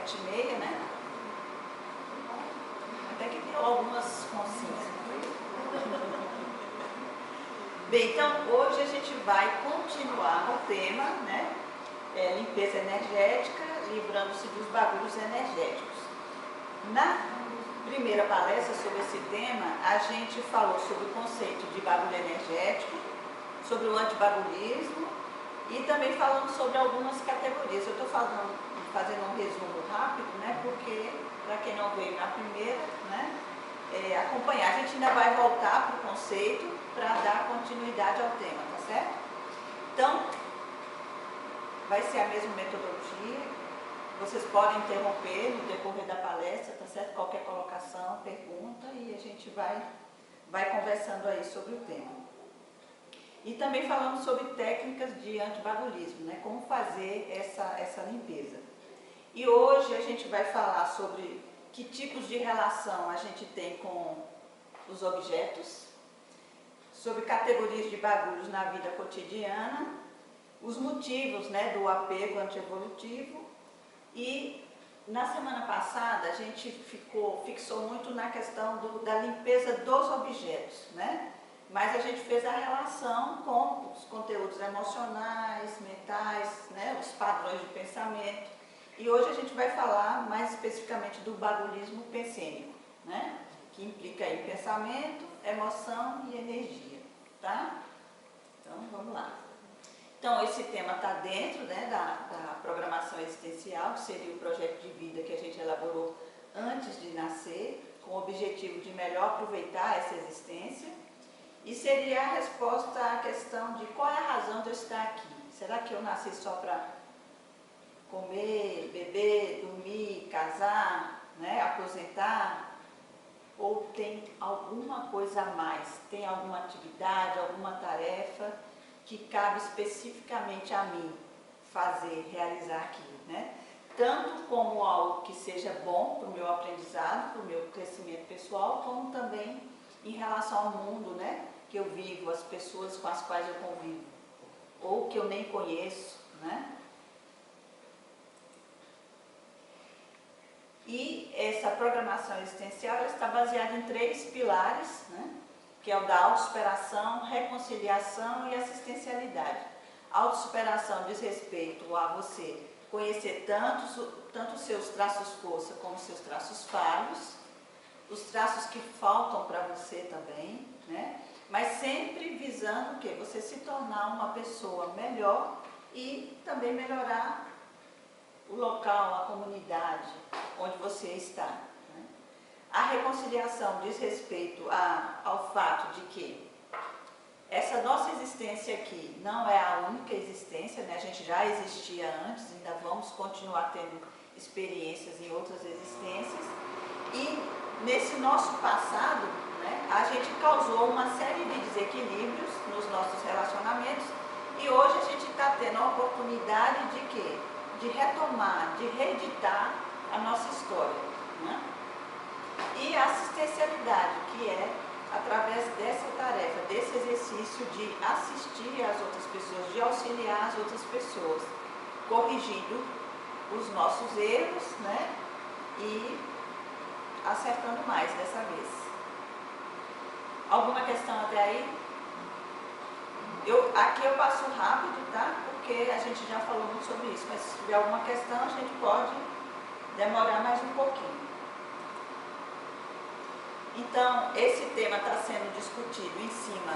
7h30, né? Até que deu algumas consciências. Bem, então hoje a gente vai continuar o tema, né? Limpeza energética, livrando-se dos bagulhos energéticos. Na primeira palestra sobre esse tema, a gente falou sobre o conceito de bagulho energético, sobre o antibagulhismo e também falando sobre algumas categorias. Eu estou fazendo um resumo rápido, né? Porque, para quem não veio na primeira, né? Acompanhar. A gente ainda vai voltar para o conceito para dar continuidade ao tema, tá certo? Então, vai ser a mesma metodologia. Vocês podem interromper no decorrer da palestra, tá certo? Qualquer colocação, pergunta, e a gente vai conversando aí sobre o tema. E também falando sobre técnicas de antibagulhismo, né? Como fazer essa limpeza. E hoje a gente vai falar sobre que tipos de relação a gente tem com os objetos, sobre categorias de bagulhos na vida cotidiana, os motivos, né, do apego antievolutivo. E na semana passada a gente fixou muito na questão da limpeza dos objetos, né? Mas a gente fez a relação com os conteúdos emocionais, mentais, né, os padrões de pensamento. E hoje a gente vai falar mais especificamente do bagulhismo pensênico, né? Que implica aí pensamento, emoção e energia, tá? Então vamos lá. Então esse tema está dentro, né, da programação existencial, que seria o projeto de vida que a gente elaborou antes de nascer, com o objetivo de melhor aproveitar essa existência. E seria a resposta à questão de qual é a razão de eu estar aqui. Será que eu nasci só para comer, beber, dormir, casar, né, aposentar? Ou tem alguma coisa a mais? Tem alguma atividade, alguma tarefa que cabe especificamente a mim fazer, realizar aqui, né? Tanto como algo que seja bom para o meu aprendizado, para o meu crescimento pessoal, como também em relação ao mundo, né, que eu vivo, as pessoas com as quais eu convivo, ou que eu nem conheço, né? E essa programação existencial ela está baseada em 3 pilares, né? Que é o da autossuperação, reconciliação e assistencialidade. A autossuperação diz respeito a você conhecer tanto os seus traços força como os seus traços falhos, os traços que faltam para você também, né? Mas sempre visando o quê? Você se tornar uma pessoa melhor e também melhorar o local, a comunidade onde você está, né? A reconciliação diz respeito ao fato de que essa nossa existência aqui não é a única existência, né? A gente já existia antes, ainda vamos continuar tendo experiências em outras existências. E nesse nosso passado, né, a gente causou uma série de desequilíbrios nos nossos relacionamentos e hoje a gente está tendo a oportunidade de quê? De retomar, de reeditar a nossa história, né? E a assistencialidade, que é através dessa tarefa, desse exercício de assistir às outras pessoas, de auxiliar as outras pessoas, corrigindo os nossos erros, né? E acertando mais dessa vez. Alguma questão até aí? Aqui eu passo rápido, tá? Porque a gente já falou muito sobre isso, mas se tiver alguma questão a gente pode demorar mais um pouquinho. Então, esse tema está sendo discutido em cima,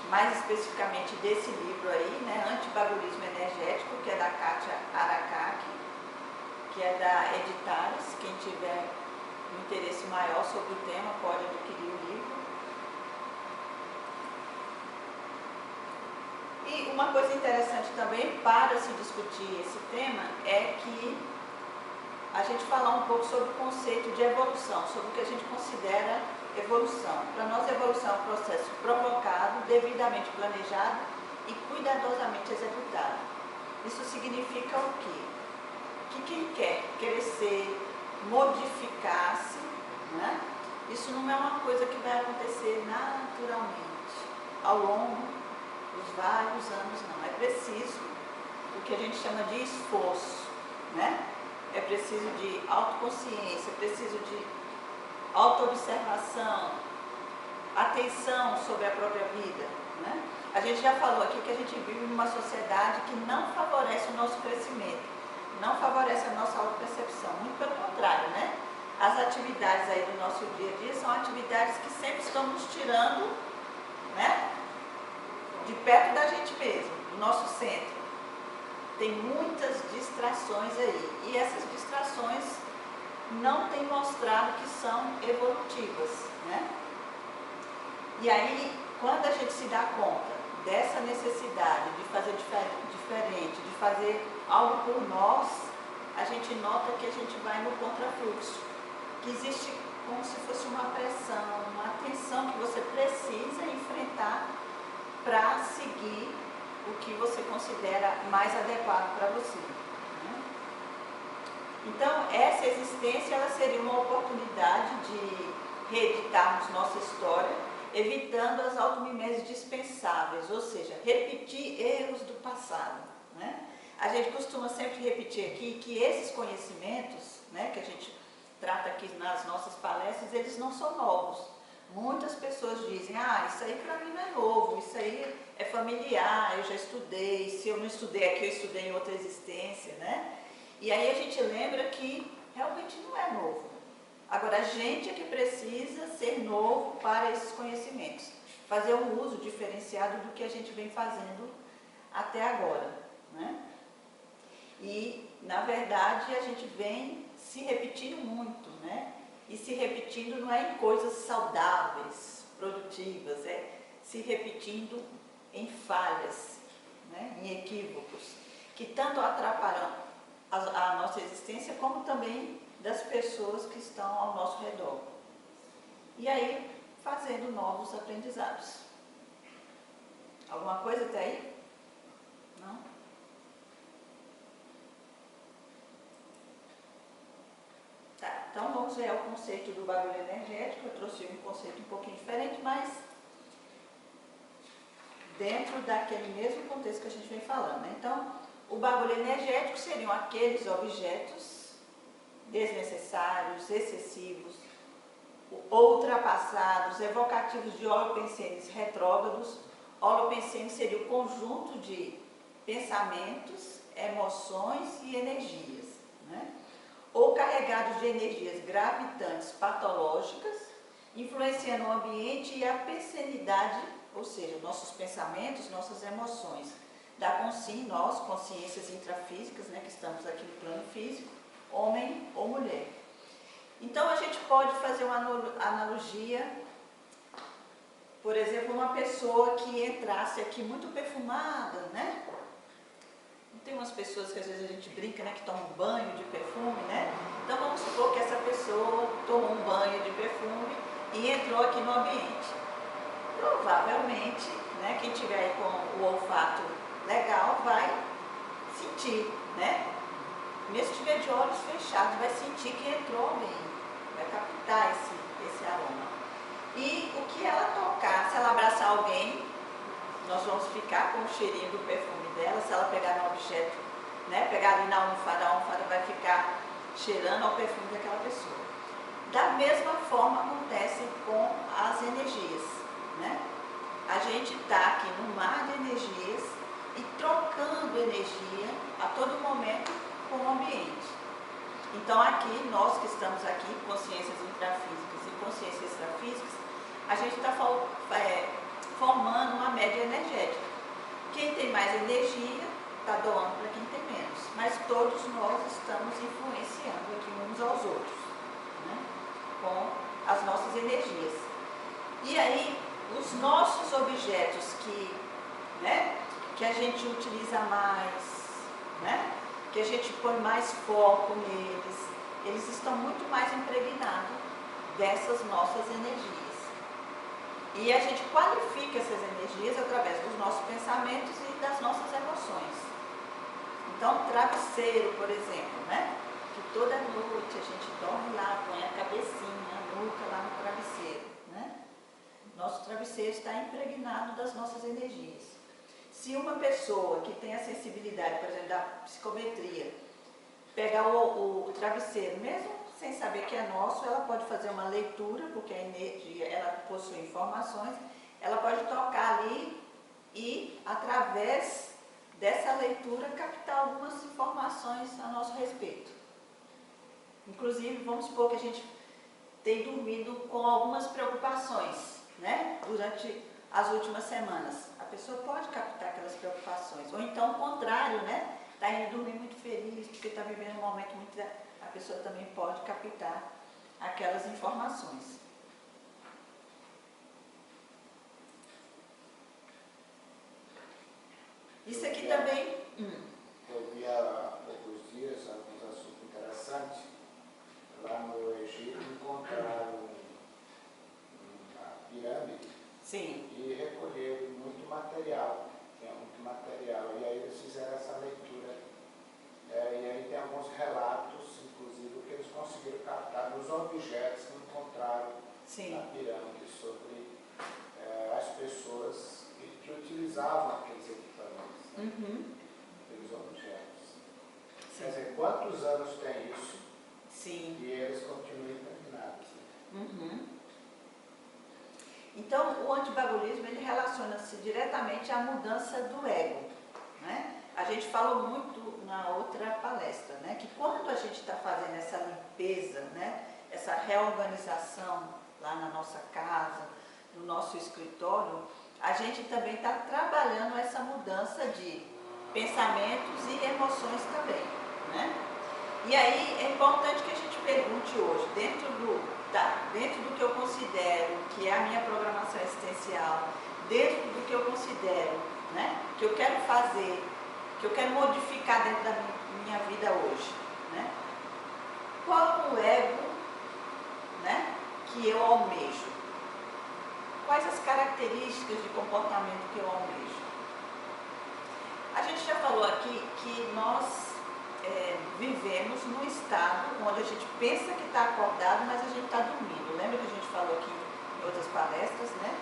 mais especificamente desse livro aí, né? Antibagulhismo Energético, que é da Kátia Arakaki, que é da Editares. Quem tiver um interesse maior sobre o tema pode adquirir o livro. E uma coisa interessante também para se discutir esse tema é que a gente falar um pouco sobre o conceito de evolução, sobre o que a gente considera evolução. Para nós, evolução é um processo provocado, devidamente planejado e cuidadosamente executado. Isso significa o quê? Que quem quer crescer, modificar-se, né? Isso não é uma coisa que vai acontecer naturalmente, ao longo dos vários anos, não. É preciso o que a gente chama de esforço, né? é preciso de autoconsciência, é preciso de autoobservação, atenção sobre a própria vida, né? A gente já falou aqui que a gente vive numa sociedade que não favorece o nosso crescimento, não favorece a nossa autopercepção, muito pelo contrário, né? As atividades aí do nosso dia a dia são atividades que sempre estão nos tirando, né, de perto da gente mesmo, do nosso centro. Tem muitas distrações aí, e essas distrações não têm mostrado que são evolutivas, né? E aí, quando a gente se dá conta dessa necessidade de fazer diferente, de fazer algo por nós, a gente nota que a gente vai no contrafluxo, que existe como se fosse uma pressão, uma tensão que você precisa enfrentar para seguir o que você considera mais adequado para você, né? Então, essa existência ela seria uma oportunidade de reeditarmos nossa história, evitando as automimeses dispensáveis, ou seja, repetir erros do passado, né? A gente costuma sempre repetir aqui que esses conhecimentos, né, que a gente trata aqui nas nossas palestras, eles não são novos. Muitas pessoas dizem, isso aí para mim não é novo, isso aí é familiar, eu já estudei, se eu não estudei aqui, eu estudei em outra existência, né? E aí a gente lembra que realmente não é novo. Agora, a gente é que precisa ser novo para esses conhecimentos, fazer um uso diferenciado do que a gente vem fazendo até agora, né? E, na verdade, a gente vem se repetindo muito, né? E se repetindo não é em coisas saudáveis, produtivas, é se repetindo em falhas, né? Em equívocos, que tanto atrapalham a nossa existência, como também das pessoas que estão ao nosso redor. E aí, fazendo novos aprendizados. Alguma coisa até aí? Não? Tá, então vamos ver o conceito do bagulho energético. Eu trouxe um conceito um pouquinho diferente, mas dentro daquele mesmo contexto que a gente vem falando, né? Então, o bagulho energético seriam aqueles objetos desnecessários, excessivos, ultrapassados, evocativos de holopensenes retrógrados. Holopensenes seria o conjunto de pensamentos, emoções e energias, né? Ou carregados de energias gravitantes patológicas, influenciando o ambiente e a pensenidade, ou seja, nossos pensamentos, nossas emoções, da nós, consciências intrafísicas, né, que estamos aqui no plano físico, homem ou mulher. Então, a gente pode fazer uma analogia, por exemplo, uma pessoa que entrasse aqui muito perfumada, né? Tem umas pessoas que às vezes a gente brinca, né, que tomam um banho de perfume, né? Então, vamos supor que essa pessoa tomou um banho de perfume e entrou aqui no ambiente. Provavelmente, né, quem tiver aí com o olfato legal vai sentir, né? Mesmo se tiver de olhos fechados, vai sentir que entrou alguém, vai captar esse aroma. E o que ela tocar, se ela abraçar alguém, nós vamos ficar com o cheirinho do perfume dela. Se ela pegar no objeto, né, pegar ali na almofada, a almofada vai ficar cheirando ao perfume daquela pessoa. Da mesma forma acontece com as energias, né? A gente está aqui no mar de energias e trocando energia a todo momento com o ambiente. Então, aqui, nós que estamos aqui, consciências intrafísicas e consciências extrafísicas, a gente está formando uma média energética. Quem tem mais energia está doando para quem tem menos, mas todos nós estamos influenciando aqui uns aos outros, né, com as nossas energias. E aí, os nossos objetos que a gente utiliza mais, né, que a gente põe mais foco neles, eles estão muito mais impregnados dessas nossas energias. E a gente qualifica essas energias através dos nossos pensamentos e das nossas emoções. Então, travesseiro, por exemplo, né? Que toda noite a gente dorme lá, põe a cabecinha, a nuca lá no travesseiro, né? Nosso travesseiro está impregnado das nossas energias. Se uma pessoa que tem a sensibilidade, por exemplo, da psicometria, pegar o travesseiro, mesmo sem saber que é nosso, ela pode fazer uma leitura, porque a energia, ela possui informações, ela pode tocar ali e, através dessa leitura, captar algumas informações a nosso respeito. Inclusive, vamos supor que a gente tem dormido com algumas preocupações, né, durante as últimas semanas. A pessoa pode captar aquelas preocupações. Ou então, o contrário, né, está indo dormir muito feliz, porque está vivendo um momento muito... A pessoa também pode captar aquelas informações. Isso aqui também... Eu vi há poucos dias alguns assuntos interessantes. Lá no Egito encontraram uma pirâmide. Sim. E recolheram muito material. Tinha muito material. E aí eles fizeram essa leitura. E aí tem alguns relatos, inclusive, que eles conseguiram captar nos objetos que encontraram Sim. na pirâmide sobre as pessoas que utilizavam aqueles equipamentos, né? Aqueles objetos. Sim. Quer dizer, quantos anos tem isso? Sim. E eles continuam interminados. Né? Então, o antibagulismo, ele relaciona-se diretamente à mudança do ego, né? A gente falou muito na outra palestra, né, que quando a gente está fazendo essa limpeza, né, essa reorganização lá na nossa casa, no nosso escritório, a gente também está trabalhando essa mudança de pensamentos e emoções também, né? E aí é importante que a gente pergunte hoje, dentro do que eu considero que é a minha programação existencial, dentro do que eu considero, né, que eu quero fazer, que eu quero modificar dentro da minha vida hoje, né? Qual o ego, né, que eu almejo? Quais as características de comportamento que eu almejo? A gente já falou aqui que nós vivemos num estado onde a gente pensa que está acordado, mas a gente está dormindo. Lembra que a gente falou aqui em outras palestras, né?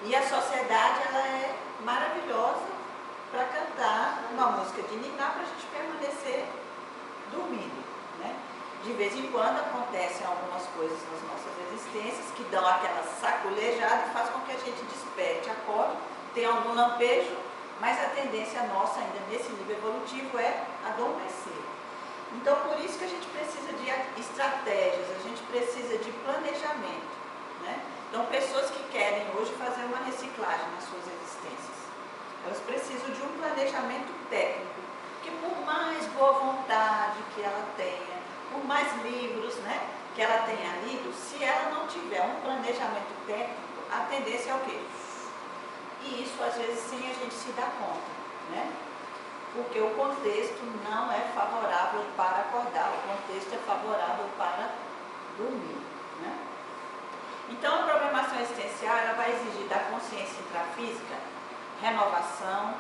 E a sociedade, ela é maravilhosa para cantar uma música de niná para a gente permanecer dormindo, né? De vez em quando acontecem algumas coisas nas nossas existências que dão aquela sacolejada e faz com que a gente desperte, acorde, tenha algum lampejo, mas a tendência nossa ainda nesse nível evolutivo é adormecer. Então, por isso que a gente precisa de estratégias, a gente precisa de planejamento, né? Então, pessoas que querem hoje fazer uma reciclagem nas suas existências, elas precisam de um planejamento técnico, que por mais boa vontade que ela tenha, por mais livros, né, que ela tenha lido, se ela não tiver um planejamento técnico, a tendência é o quê? E isso, às vezes, sem a gente se dar conta, né? Porque o contexto não é favorável para acordar, o contexto é favorável para dormir, né? Então, a programação existencial, ela vai exigir da consciência intrafísica renovação,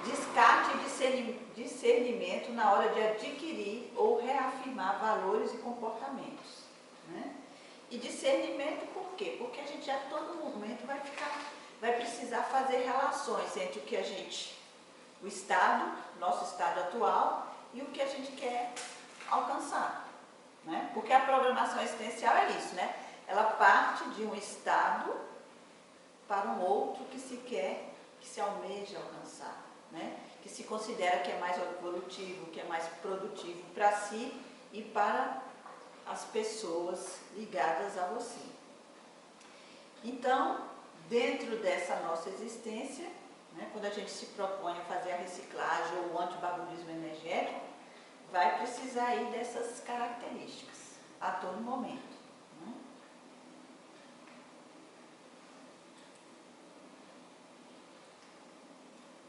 descarte e discernimento na hora de adquirir ou reafirmar valores e comportamentos, né? E discernimento por quê? Porque a gente a todo momento vai precisar fazer relações entre o que a gente, o estado, nosso estado atual e o que a gente quer alcançar, né? Porque a programação existencial é isso, né? Ela parte de um estado para um outro que se quer, que se almeja alcançar, né? Que se considera que é mais evolutivo, que é mais produtivo para si e para as pessoas ligadas a você. Então, dentro dessa nossa existência, né, quando a gente se propõe a fazer a reciclagem ou o antibagulismo energético, vai precisar aí dessas características a todo momento. Né?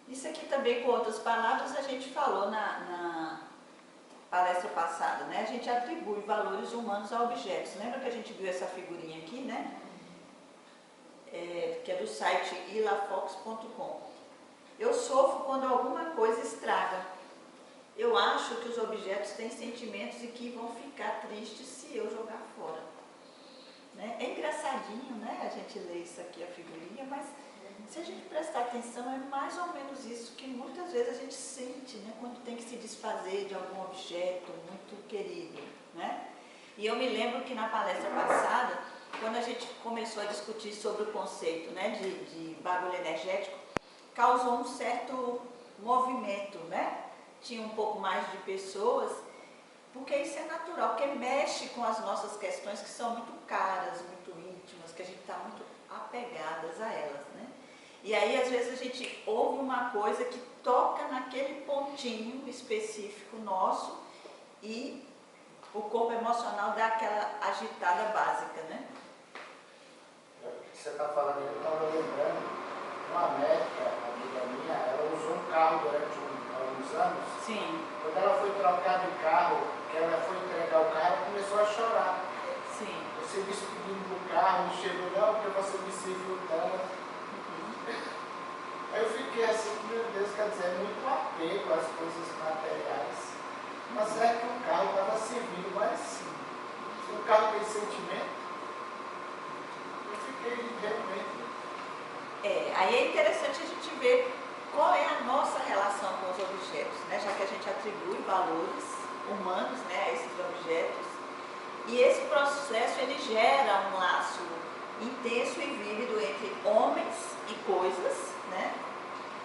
Isso aqui também, com outras palavras, a gente falou na palestra passada, né? A gente atribui valores humanos a objetos. Lembra que a gente viu essa figurinha aqui, né? Que é do site ilafox.com. Eu sofro quando alguma coisa estraga. Eu acho que os objetos têm sentimentos e que vão ficar tristes se eu jogar fora. Né? É engraçadinho, né? A gente lê isso aqui, a figurinha, mas Se a gente prestar atenção, é mais ou menos isso que muitas vezes a gente sente, né? Quando tem que se desfazer de algum objeto muito querido, né? E eu me lembro que na palestra passada, quando a gente começou a discutir sobre o conceito, né, de bagulho energético, causou um certo movimento, né? Tinha um pouco mais de pessoas, porque isso é natural, porque mexe com as nossas questões que são muito caras, muito íntimas, que a gente está muito apegadas a elas, né? E aí, às vezes, a gente ouve uma coisa que toca naquele pontinho específico nosso e o corpo emocional dá aquela agitada básica, né? O que você está falando, eu estava lembrando, uma médica, amiga minha, ela usou um carro durante alguns anos. Sim. Quando ela foi trocar de carro, que ela foi entregar o carro, ela começou a chorar. Sim. Você me despedindo do carro, chegou, não, porque você me serviu tanto. Aí eu fiquei assim, meu Deus, quer dizer, é muito apego às coisas materiais. Mas é que o carro estava servindo, mas sim. Se o carro tem sentimento, eu fiquei realmente. Aí é interessante a gente ver qual é a nossa relação com os objetos, né? Já que a gente atribui valores humanos, né, a esses objetos. E esse processo ele gera um laço intenso e vívido entre homens e coisas, né?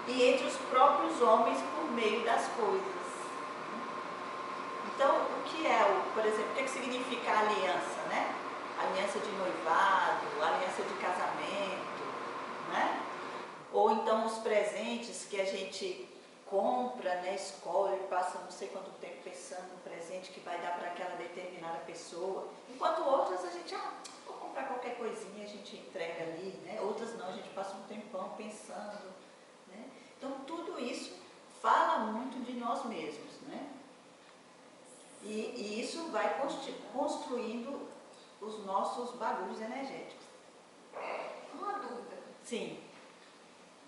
E entre os próprios homens por meio das coisas. Então, o que é, por exemplo, o que significa a aliança, né? Aliança de noivado, aliança de casamento, né? Ou então os presentes que a gente compra, né, escolhe, passa não sei quanto tempo pensando no presente que vai dar para aquela determinada pessoa. Enquanto outras a gente, vou comprar qualquer coisinha, a gente entrega ali, né? Outras não, a gente passa um tempão pensando, né? Então tudo isso fala muito de nós mesmos, né? E isso vai construindo os nossos bagulhos energéticos. Uma dúvida. Sim.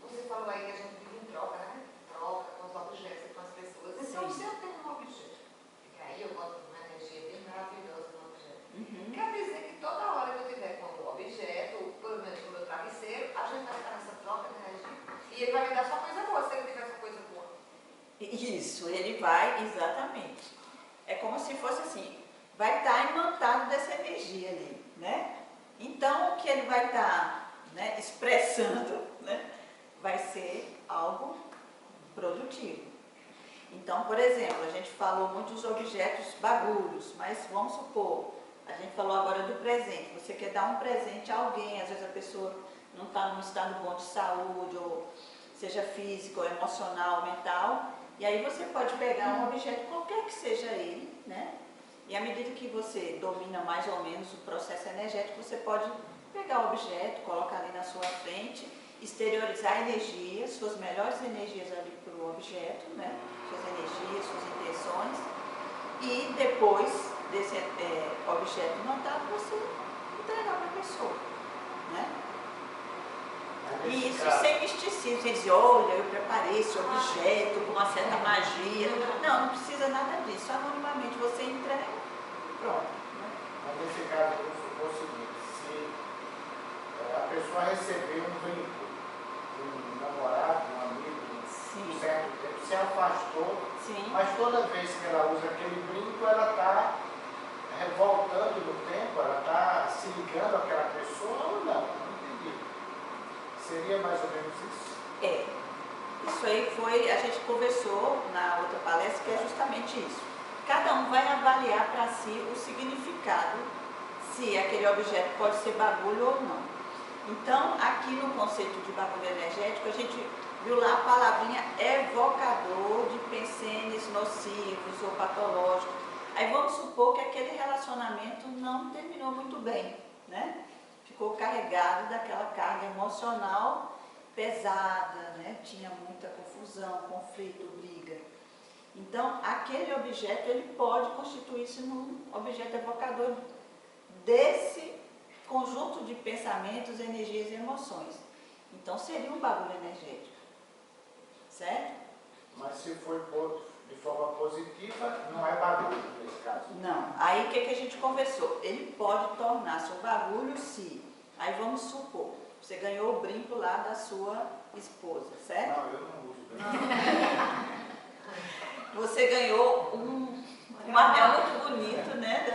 Você falou aí que a gente vive em troca, né? Troca com os objetos e com as pessoas. Então, se eu tenho um objeto, e aí eu boto uma energia bem maravilhosa no objeto, quer dizer que toda hora que eu tiver com o objeto, por exemplo, o meu travesseiro, a gente vai ficar nessa troca de energia e ele vai me dar só coisa boa, se ele tiver só coisa boa. Isso, ele vai, exatamente. É como se fosse assim, vai estar imantado dessa energia ali, né? Então, o que ele vai estar, né, expressando, né, vai ser algo produtivo. Então, por exemplo, a gente falou muito dos objetos bagulhos, mas vamos supor, a gente falou agora do presente. Você quer dar um presente a alguém, às vezes a pessoa não está num estado bom de saúde, ou seja físico, ou emocional, mental, e aí você pode pegar um objeto, qualquer que seja ele, né? E à medida que você domina mais ou menos o processo energético, você pode pegar o objeto, colocar ali na sua frente, exteriorizar a energia, suas melhores energias ali para o objeto, né? Suas energias, suas intenções, e depois desse objeto notado, você entregar para a pessoa, né? E isso sem misticismo, sem dizer, olha, eu preparei esse objeto com uma certa magia. Não, não precisa nada disso. Anonimamente você entrega e pronto. Né? Mas nesse caso, vamos supor o seguinte, se a pessoa recebeu um brinco de um namorado, um amigo, um certo tempo, se afastou, mas toda vez que ela usa aquele brinco, ela está voltando no tempo, ela está se ligando àquela pessoa ou não? Seria mais ou menos isso? Isso aí foi, a gente conversou na outra palestra, que é justamente isso. Cada um vai avaliar para si o significado, se aquele objeto pode ser bagulho ou não. Então, aqui no conceito de bagulho energético, a gente viu lá a palavrinha evocador de pensenes nocivos ou patológicos. Aí vamos supor que aquele relacionamento não terminou muito bem, né? Ficou carregado daquela carga emocional pesada, né? Tinha muita confusão, conflito, briga. Então, aquele objeto, ele pode constituir-se num objeto evocador desse conjunto de pensamentos, energias e emoções. Então, seria um bagulho energético. Certo? Mas se for de forma positiva, não é bagulho nesse caso. Não. Aí o que a gente conversou? Ele pode tornar-se um bagulho se, aí vamos supor, Você ganhou o brinco lá da sua esposa, certo? Não, eu não uso brinco. Você ganhou um anel muito bonito, né,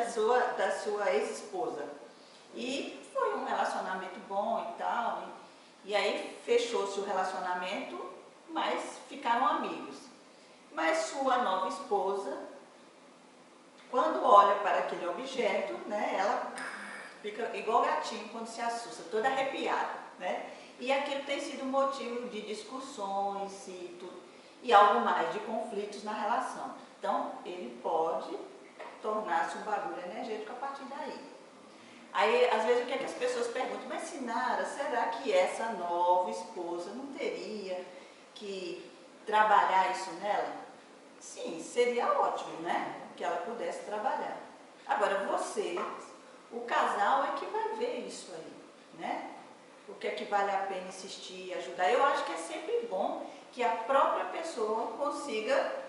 da sua ex-esposa. E foi um relacionamento bom e tal. E aí fechou-se o relacionamento, mas ficaram amigos. Mas sua nova esposa, quando olha para aquele objeto, né, ela fica igual gatinho quando se assusta, toda arrepiada, né? E aquilo tem sido motivo de discussões e algo mais, de conflitos na relação. Então, ele pode tornar-se um bagulho energético a partir daí. Aí, às vezes, o que é que as pessoas perguntam? Mas, Sinara, será que essa nova esposa não teria que trabalhar isso nela? Sim, seria ótimo, né? Que ela pudesse trabalhar. Agora, você, o casal é que vai ver isso aí, né? O que é que vale a pena insistir, ajudar. Eu acho que é sempre bom que a própria pessoa consiga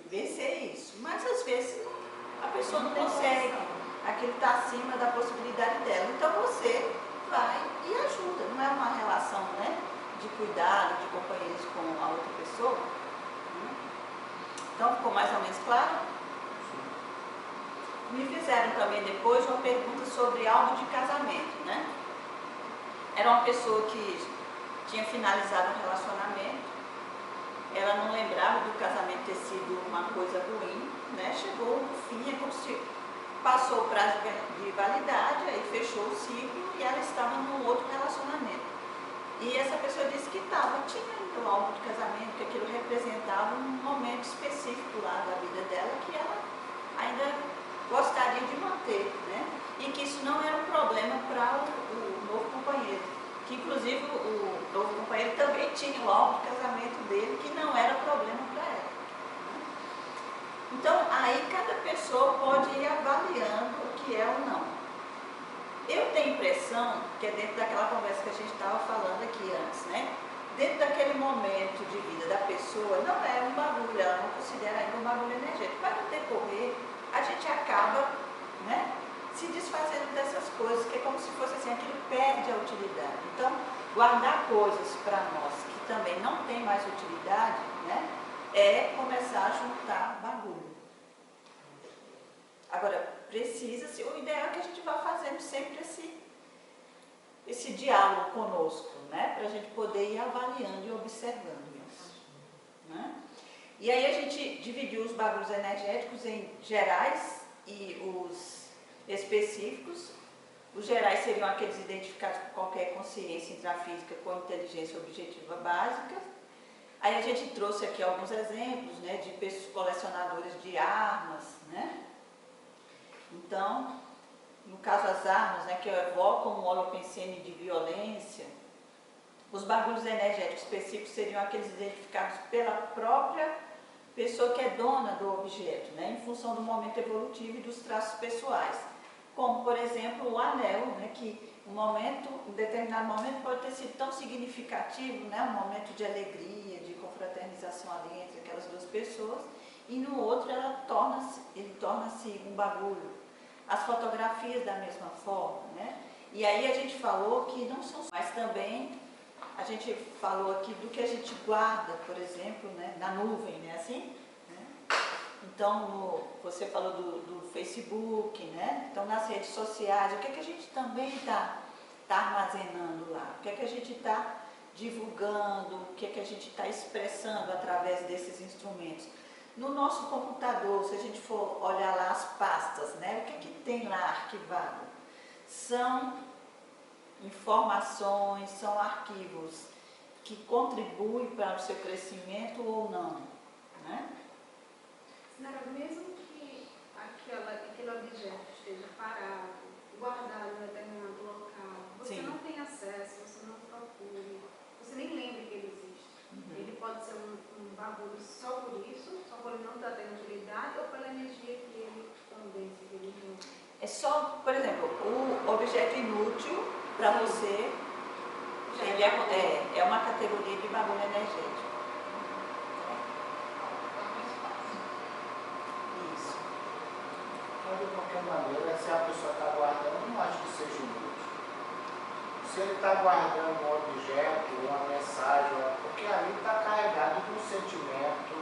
vencer isso. Mas, às vezes, a pessoa não consegue. Aquilo está acima da possibilidade dela. Então, você vai e ajuda. Não é uma relação, né, de cuidado, de companheirismo com a outra pessoa. Então, ficou mais ou menos claro? Me fizeram também depois uma pergunta sobre álbum de casamento, né? Era uma pessoa que tinha finalizado um relacionamento, ela não lembrava do casamento ter sido uma coisa ruim, né? Chegou no fim, é como se passou o prazo de validade, aí fechou o ciclo e ela estava num outro relacionamento. E essa pessoa disse que tinha ainda o álbum de casamento, que aquilo representava um momento específico lá da vida dela que ela ainda gostaria de manter, né? E que isso não era um problema para o novo companheiro, que inclusive o novo companheiro também tinha o álbum de casamento dele, que não era problema para ela. Então, aí cada pessoa pode ir avaliando o que é ou não. Eu tenho a impressão que é dentro daquela conversa que a gente estava falando aqui antes, né? Dentro daquele momento de vida da pessoa, não é um bagulho, ela não considera ainda um bagulho energético. Mas no decorrer, a gente acaba, né, se desfazendo dessas coisas, que é como se fosse assim, aquilo perde a utilidade. Então, guardar coisas para nós que também não tem mais utilidade, né, é começar a juntar bagulho. Agora, precisa-se, o ideal é que a gente vá fazendo sempre esse diálogo conosco, né, para a gente poder ir avaliando e observando isso, né? E aí a gente dividiu os bagulhos energéticos em gerais e os específicos. Os gerais seriam aqueles identificados por qualquer consciência intrafísica com inteligência objetiva básica. Aí a gente trouxe aqui alguns exemplos, né, de pessoas colecionadoras de armas, né? Então, no caso as armas, né, que evocam um holopensene de violência, os bagulhos energéticos específicos seriam aqueles identificados pela própria pessoa que é dona do objeto, né, em função do momento evolutivo e dos traços pessoais. Como, por exemplo, o anel, né, que um determinado momento pode ter sido tão significativo, né, um momento de alegria, de confraternização ali entre aquelas duas pessoas, e no outro ele torna-se um bagulho. As fotografias da mesma forma, né? E aí a gente falou que não são, mas também a gente falou aqui do que a gente guarda, por exemplo, né, na nuvem, né, assim? Né? Então, você falou do Facebook, né? Então, nas redes sociais, o que é que a gente também está armazenando lá? O que é que a gente está divulgando? O que é que a gente está expressando através desses instrumentos? No nosso computador, se a gente for olhar lá as pastas, né? O que é que tem lá arquivado? São informações, são arquivos que contribuem para o seu crescimento ou não, né? Senhora, mesmo que aquele objeto esteja parado, guardado em determinado local, você Sim. não tem acesso, você não procure, você nem lembra que ele existe. Ele pode ser um bagulho só por isso, só por ele não estar tendo utilidade, ou pela energia que ele condensa, que ele não. É só, por exemplo, o objeto inútil para você, ele é uma categoria de bagulho energético. Isso. Mas de qualquer maneira, se a pessoa está guardando, não acho que seja inútil. se ele está guardando um objeto, uma mensagem, porque ali está carregado de um sentimento,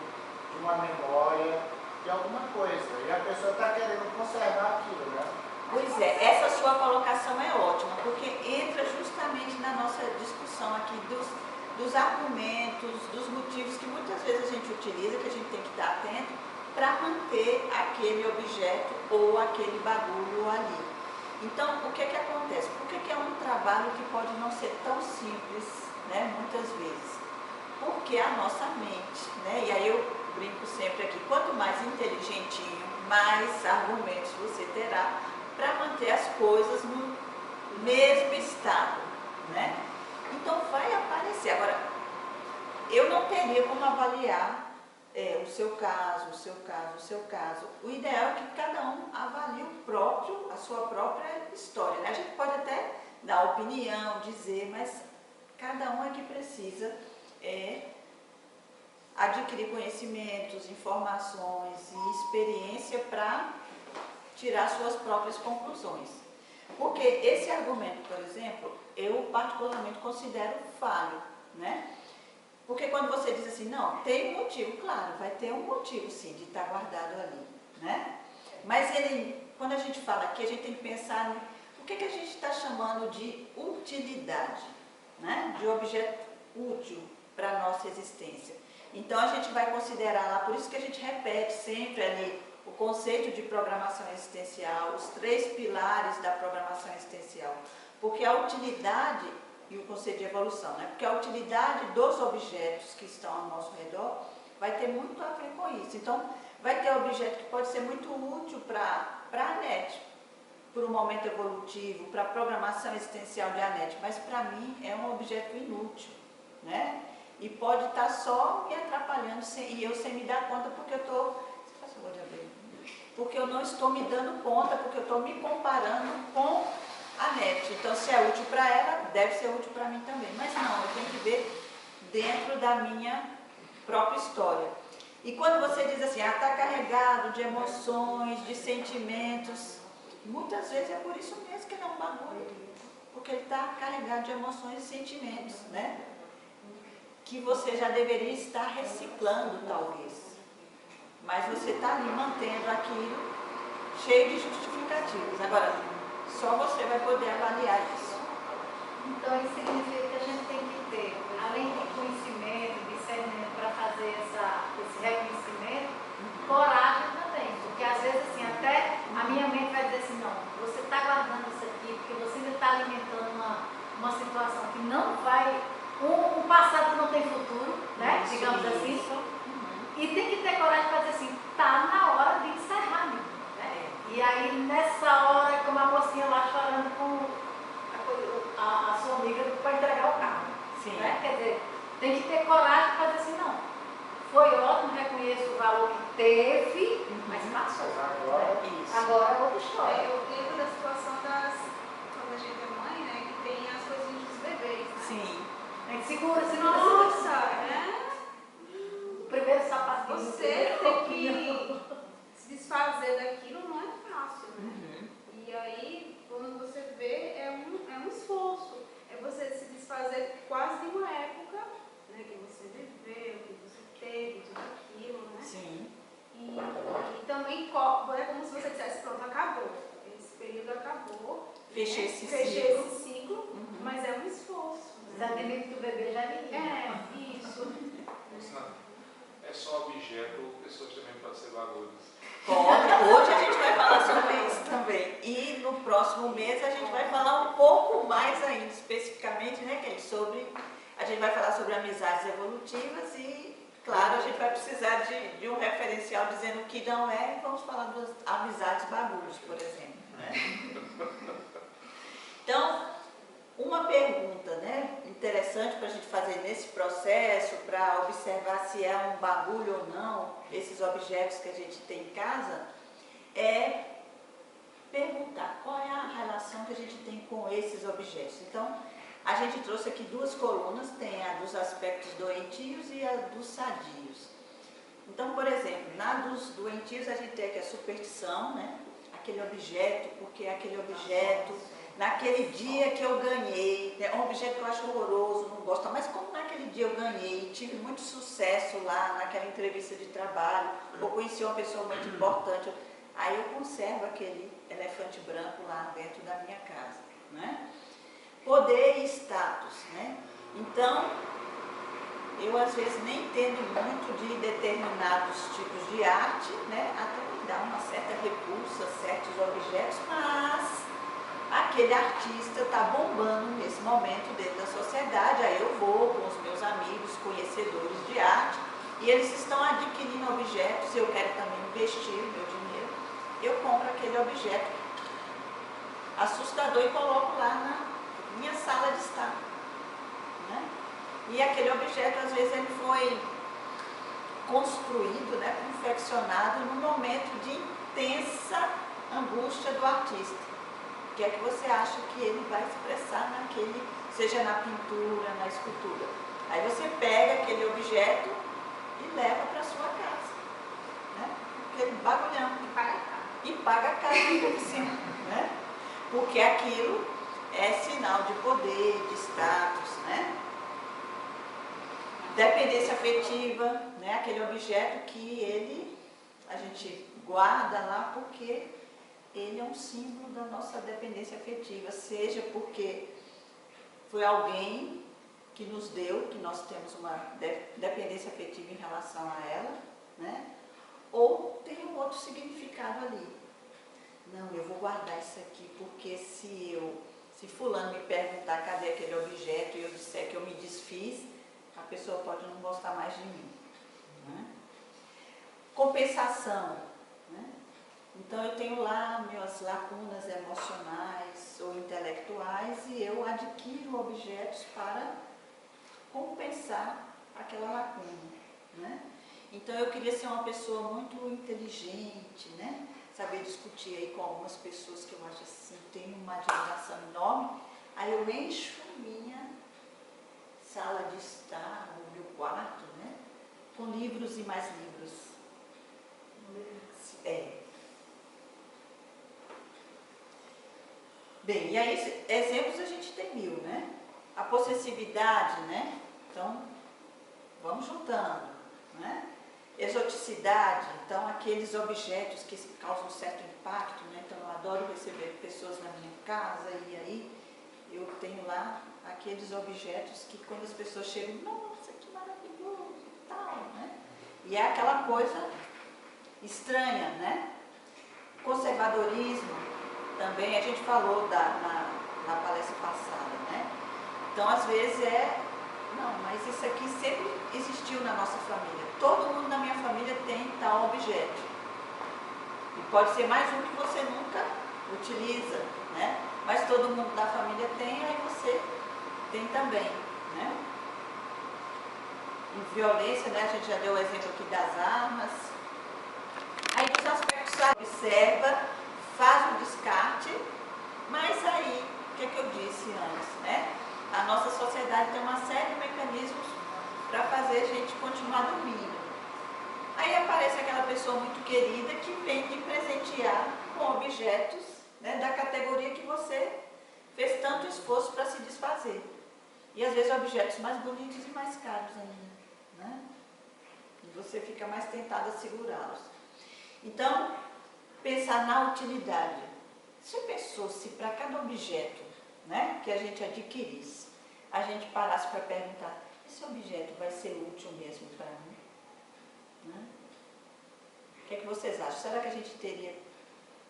de uma memória, de alguma coisa. E a pessoa está querendo conservar aquilo, né? Pois é, essa sua colocação é ótima, porque entra justamente na nossa discussão aqui dos argumentos, dos motivos que muitas vezes a gente utiliza, que a gente tem que estar atento para manter aquele objeto ou aquele bagulho ali. Então, o que é que acontece? Por que é um trabalho que pode não ser tão simples, né, muitas vezes? Porque a nossa mente, né, e aí eu brinco sempre aqui, quanto mais inteligentinho, mais argumentos você terá para manter as coisas no mesmo estado, né? Então vai aparecer. Agora, eu não teria como avaliar o seu caso, o seu caso, o seu caso. O ideal é que cada um avalie a sua própria história, né? A gente pode até dar opinião, dizer, mas cada um é que precisa adquirir conhecimentos, informações e experiência para tirar suas próprias conclusões. Porque esse argumento, por exemplo, eu particularmente considero falho, né? Porque quando você diz assim, não, tem um motivo, claro, vai ter um motivo sim de estar guardado ali, né? Mas quando a gente fala aqui, a gente tem que pensar o que a gente está chamando de utilidade, né? De objeto útil para a nossa existência. Então a gente vai considerar lá, por isso que a gente repete sempre ali o conceito de programação existencial, os 3 pilares da programação existencial, porque a utilidade e o conceito de evolução, né? Porque a utilidade dos objetos que estão ao nosso redor vai ter muito a ver com isso. Então, vai ter objeto que pode ser muito útil para a ANET, para o momento evolutivo, para a programação existencial de ANET, mas para mim é um objeto inútil, né? E pode estar só me atrapalhando e eu sem me dar conta porque eu estou... Porque eu não estou me dando conta, porque eu estou me comparando com a NET. Então, se é útil para ela, deve ser útil para mim também. Mas não, eu tenho que ver dentro da minha própria história. E quando você diz assim, está carregado de emoções, de sentimentos, muitas vezes é por isso mesmo que ele é um bagulho. Porque ele está carregado de emoções e sentimentos, né? Que você já deveria estar reciclando, talvez. Mas você está ali mantendo aquilo cheio de justificativos. Agora, só você vai poder avaliar isso. Então, isso significa que a gente tem que ter, além de conhecimento, discernimento para fazer esse reconhecimento, coragem também. Porque às vezes, assim, até a minha mente vai dizer assim, não, você está guardando isso aqui, porque você ainda está alimentando uma situação que não vai, um passado que não tem futuro, né? Isso, digamos isso. assim. E tem que ter coragem para dizer assim, tá na hora de encerrar, né? E aí, nessa hora, como a mocinha lá chorando com a sua amiga para entregar o carro. Sim. Né? Quer dizer, tem que ter coragem para dizer assim, não, foi ótimo, reconheço o valor que teve, mas passou. Agora é outra história. Eu lembro da situação quando a gente é mãe, né, que tem as coisinhas dos bebês, né? Sim. A gente segura, Nossa, né? O primeiro sapatinho. Você tem que se desfazer daquilo não é fácil, né? Uhum. E aí, quando você vê, é um esforço. É você se desfazer quase de uma época, né, que você viveu, que você teve, tudo aquilo, né? Sim. E também é como se você dissesse, pronto, acabou. Esse período acabou. Fechei né? esse Fechei ciclo. esse ciclo, mas é um esforço. Né? Exatamente que o bebê já menino. Isso. É só objeto ou pessoas também podem ser bagulhos? Pode. Hoje a gente vai falar sobre isso também. E no próximo mês a gente vai falar um pouco mais ainda, especificamente, né, Kate, a gente vai falar sobre amizades evolutivas e, claro, a gente vai precisar de um referencial dizendo o que não é, e vamos falar das amizades bagulhos, por exemplo. Né? Então, uma pergunta, né, interessante para a gente fazer nesse processo, para observar se é um bagulho ou não, esses objetos que a gente tem em casa, é perguntar qual é a relação que a gente tem com esses objetos. Então, a gente trouxe aqui 2 colunas, tem a dos aspectos doentios e a dos sadios. Então, por exemplo, na dos doentios a gente tem aqui a superstição, né, aquele objeto, porque aquele objeto naquele dia que eu ganhei, é um objeto que eu acho horroroso, não gosto, mas como naquele dia eu ganhei, tive muito sucesso lá naquela entrevista de trabalho, ou conheci uma pessoa muito importante, aí eu conservo aquele elefante branco lá dentro da minha casa, né? Poder e status, né? Então, eu às vezes nem entendo muito de determinados tipos de arte, né? Até me dá uma certa repulsa, certos objetos, mas aquele artista está bombando nesse momento dentro da sociedade, aí eu vou com os meus amigos, conhecedores de arte, e eles estão adquirindo objetos, eu quero também investir o meu dinheiro, eu compro aquele objeto assustador e coloco lá na minha sala de estar, né? E aquele objeto, às vezes, ele foi construído, né, confeccionado num momento de intensa angústia do artista. O que é que você acha que ele vai expressar naquele, seja na pintura, na escultura? Aí você pega aquele objeto e leva para sua casa, né? Aquele bagulhão. E paga caro ainda por cima, né? Porque aquilo é sinal de poder, de status, né? Dependência afetiva, né? Aquele objeto que a gente guarda lá porque ele é um símbolo da nossa dependência afetiva, seja porque foi alguém que nos deu, que nós temos uma dependência afetiva em relação a ela, né? Ou tem um outro significado ali. Não, eu vou guardar isso aqui porque se fulano me perguntar cadê aquele objeto e eu disser que eu me desfiz, a pessoa pode não gostar mais de mim, né? Compensação, né? Então eu tenho lá minhas lacunas emocionais ou intelectuais e eu adquiro objetos para compensar aquela lacuna, né? Então eu queria ser uma pessoa muito inteligente, né? Saber discutir aí com algumas pessoas que eu acho assim, tenho uma admiração enorme, aí eu encho minha sala de estar, o meu quarto, né? Com livros e mais livros. Bem, e aí exemplos a gente tem mil, né? A possessividade, né? Então, vamos juntando, né? Exoticidade, então aqueles objetos que causam um certo impacto, né? Então eu adoro receber pessoas na minha casa e aí eu tenho lá aqueles objetos que quando as pessoas chegam, nossa, que maravilhoso e tal, né? E é aquela coisa estranha, né? Conservadorismo, também a gente falou na palestra passada, né? Então às vezes não, mas isso aqui sempre existiu na nossa família. Todo mundo na minha família tem tal objeto. E pode ser mais um que você nunca utiliza, né? Mas todo mundo da família tem, aí você tem também, né? Em violência, né? A gente já deu o exemplo aqui das armas. Aí dos aspectos, observa, faz o descarte, mas aí, o que é que eu disse antes, né? A nossa sociedade tem uma série de mecanismos para fazer a gente continuar dormindo. Aí aparece aquela pessoa muito querida que vem te presentear com objetos, né, da categoria que você fez tanto esforço para se desfazer. E às vezes objetos mais bonitos e mais caros ainda, né? E você fica mais tentado a segurá-los. Então, pensar na utilidade. Você pensou se para cada objeto, né, que a gente adquirisse, a gente parasse para perguntar, esse objeto vai ser útil mesmo para mim? Né? O que é que vocês acham? Será que a gente teria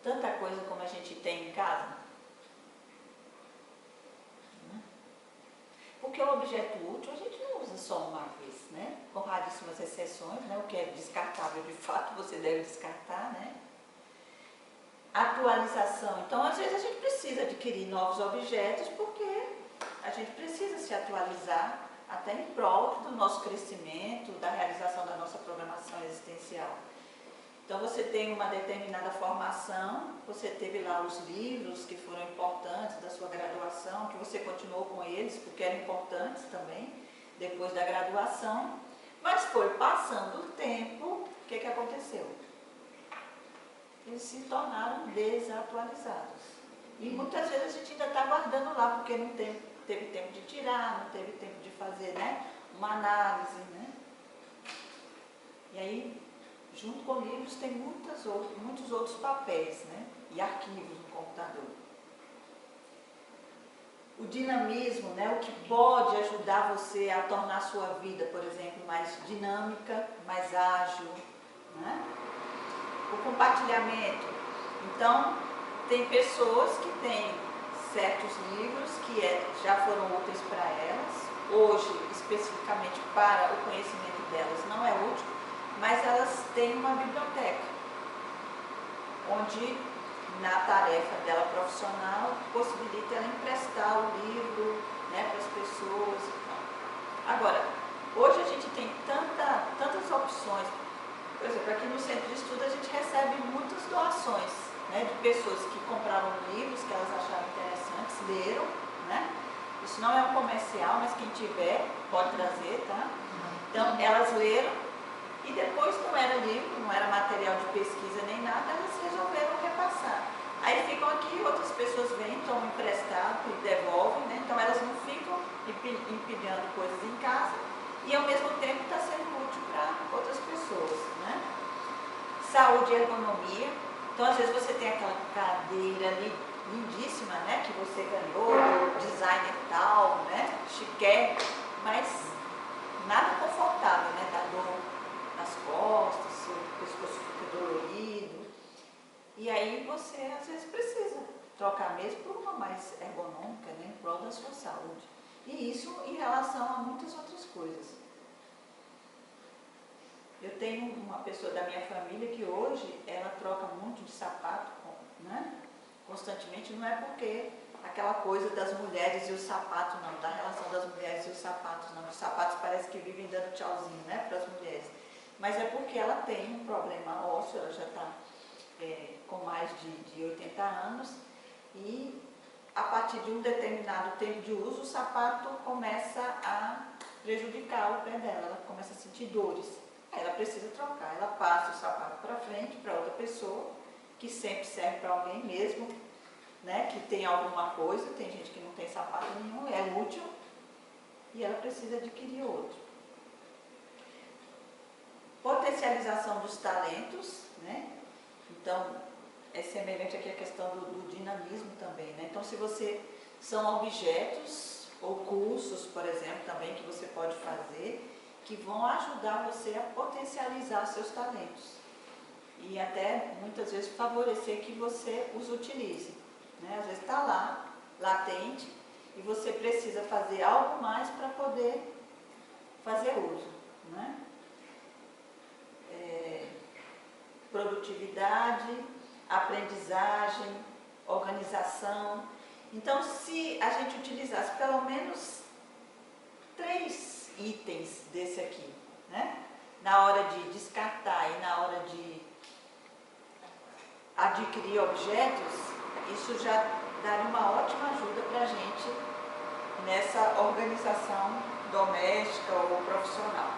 tanta coisa como a gente tem em casa? Né? Porque o objeto útil a gente não usa só uma vez, né? Com raríssimas exceções, né? O que é descartável de fato você deve descartar, né? Atualização. Então, às vezes a gente precisa adquirir novos objetos porque a gente precisa se atualizar até em prol do nosso crescimento, da realização da nossa programação existencial. Então você tem uma determinada formação, você teve lá os livros que foram importantes da sua graduação, que você continuou com eles porque eram importantes também, depois da graduação, mas foi passando o tempo, o que aconteceu? Eles se tornaram desatualizados. E muitas vezes a gente ainda está guardando lá, porque não teve tempo de tirar, não teve tempo de fazer, né, uma análise, né? E aí, junto com livros, tem muitos outros papéis, né, e arquivos no computador. O dinamismo, né, o que pode ajudar você a tornar a sua vida, por exemplo, mais dinâmica, mais ágil, né? O compartilhamento. Então, tem pessoas que têm certos livros que já foram úteis para elas, hoje, especificamente para o conhecimento delas, não é útil, mas elas têm uma biblioteca, onde, na tarefa dela profissional, possibilita ela emprestar o livro, né, para as pessoas e tal. Agora, hoje a gente tem tantas opções. Por exemplo, aqui no centro de estudo a gente recebe muitas doações, né, de pessoas que compraram livros que elas acharam interessantes, leram, né? Isso não é um comercial, mas quem tiver pode trazer, tá? Então, elas leram e depois não era livro, não era material de pesquisa nem nada, elas resolveram repassar. Aí ficam aqui, outras pessoas vêm, tomam emprestado e devolvem, né? Então elas não ficam empilhando coisas em casa e ao mesmo tempo está sendo útil para outras pessoas, né? Saúde e ergonomia. Então às vezes você tem aquela cadeira ali lindíssima, né? Que você ganhou, designer tal, né? Chiquérrimo, mas nada confortável, né? Dá dor nas costas, seu pescoço fica dolorido. E aí você às vezes precisa trocar mesmo por uma mais ergonômica, né, em prol da sua saúde. E isso em relação a muitas outras coisas. Eu tenho uma pessoa da minha família que hoje ela troca muito de sapato, né, constantemente, não é porque aquela coisa das mulheres e os sapatos, não, da relação das mulheres e os sapatos, não. Os sapatos parece que vivem dando tchauzinho, né, para as mulheres. Mas é porque ela tem um problema ósseo, ela já está com mais de 80 anos e a partir de um determinado tempo de uso o sapato começa a prejudicar o pé dela, ela começa a sentir dores. Aí ela precisa trocar, ela passa o sapato para frente para outra pessoa, que sempre serve para alguém mesmo, né, que tem alguma coisa, tem gente que não tem sapato nenhum, é útil e ela precisa adquirir outro. Potencialização dos talentos, né? Então, é semelhante aqui a questão do dinamismo também, né? Então, se você são objetos ou cursos, por exemplo, também que você pode fazer, que vão ajudar você a potencializar seus talentos e até muitas vezes favorecer que você os utilize, né? Às vezes está lá, latente, e você precisa fazer algo mais para poder fazer uso, né? Produtividade, aprendizagem, organização. Então, se a gente utilizasse pelo menos 3 itens desse aqui, né? Na hora de descartar e na hora de adquirir objetos, isso já daria uma ótima ajuda para a gente nessa organização doméstica ou profissional.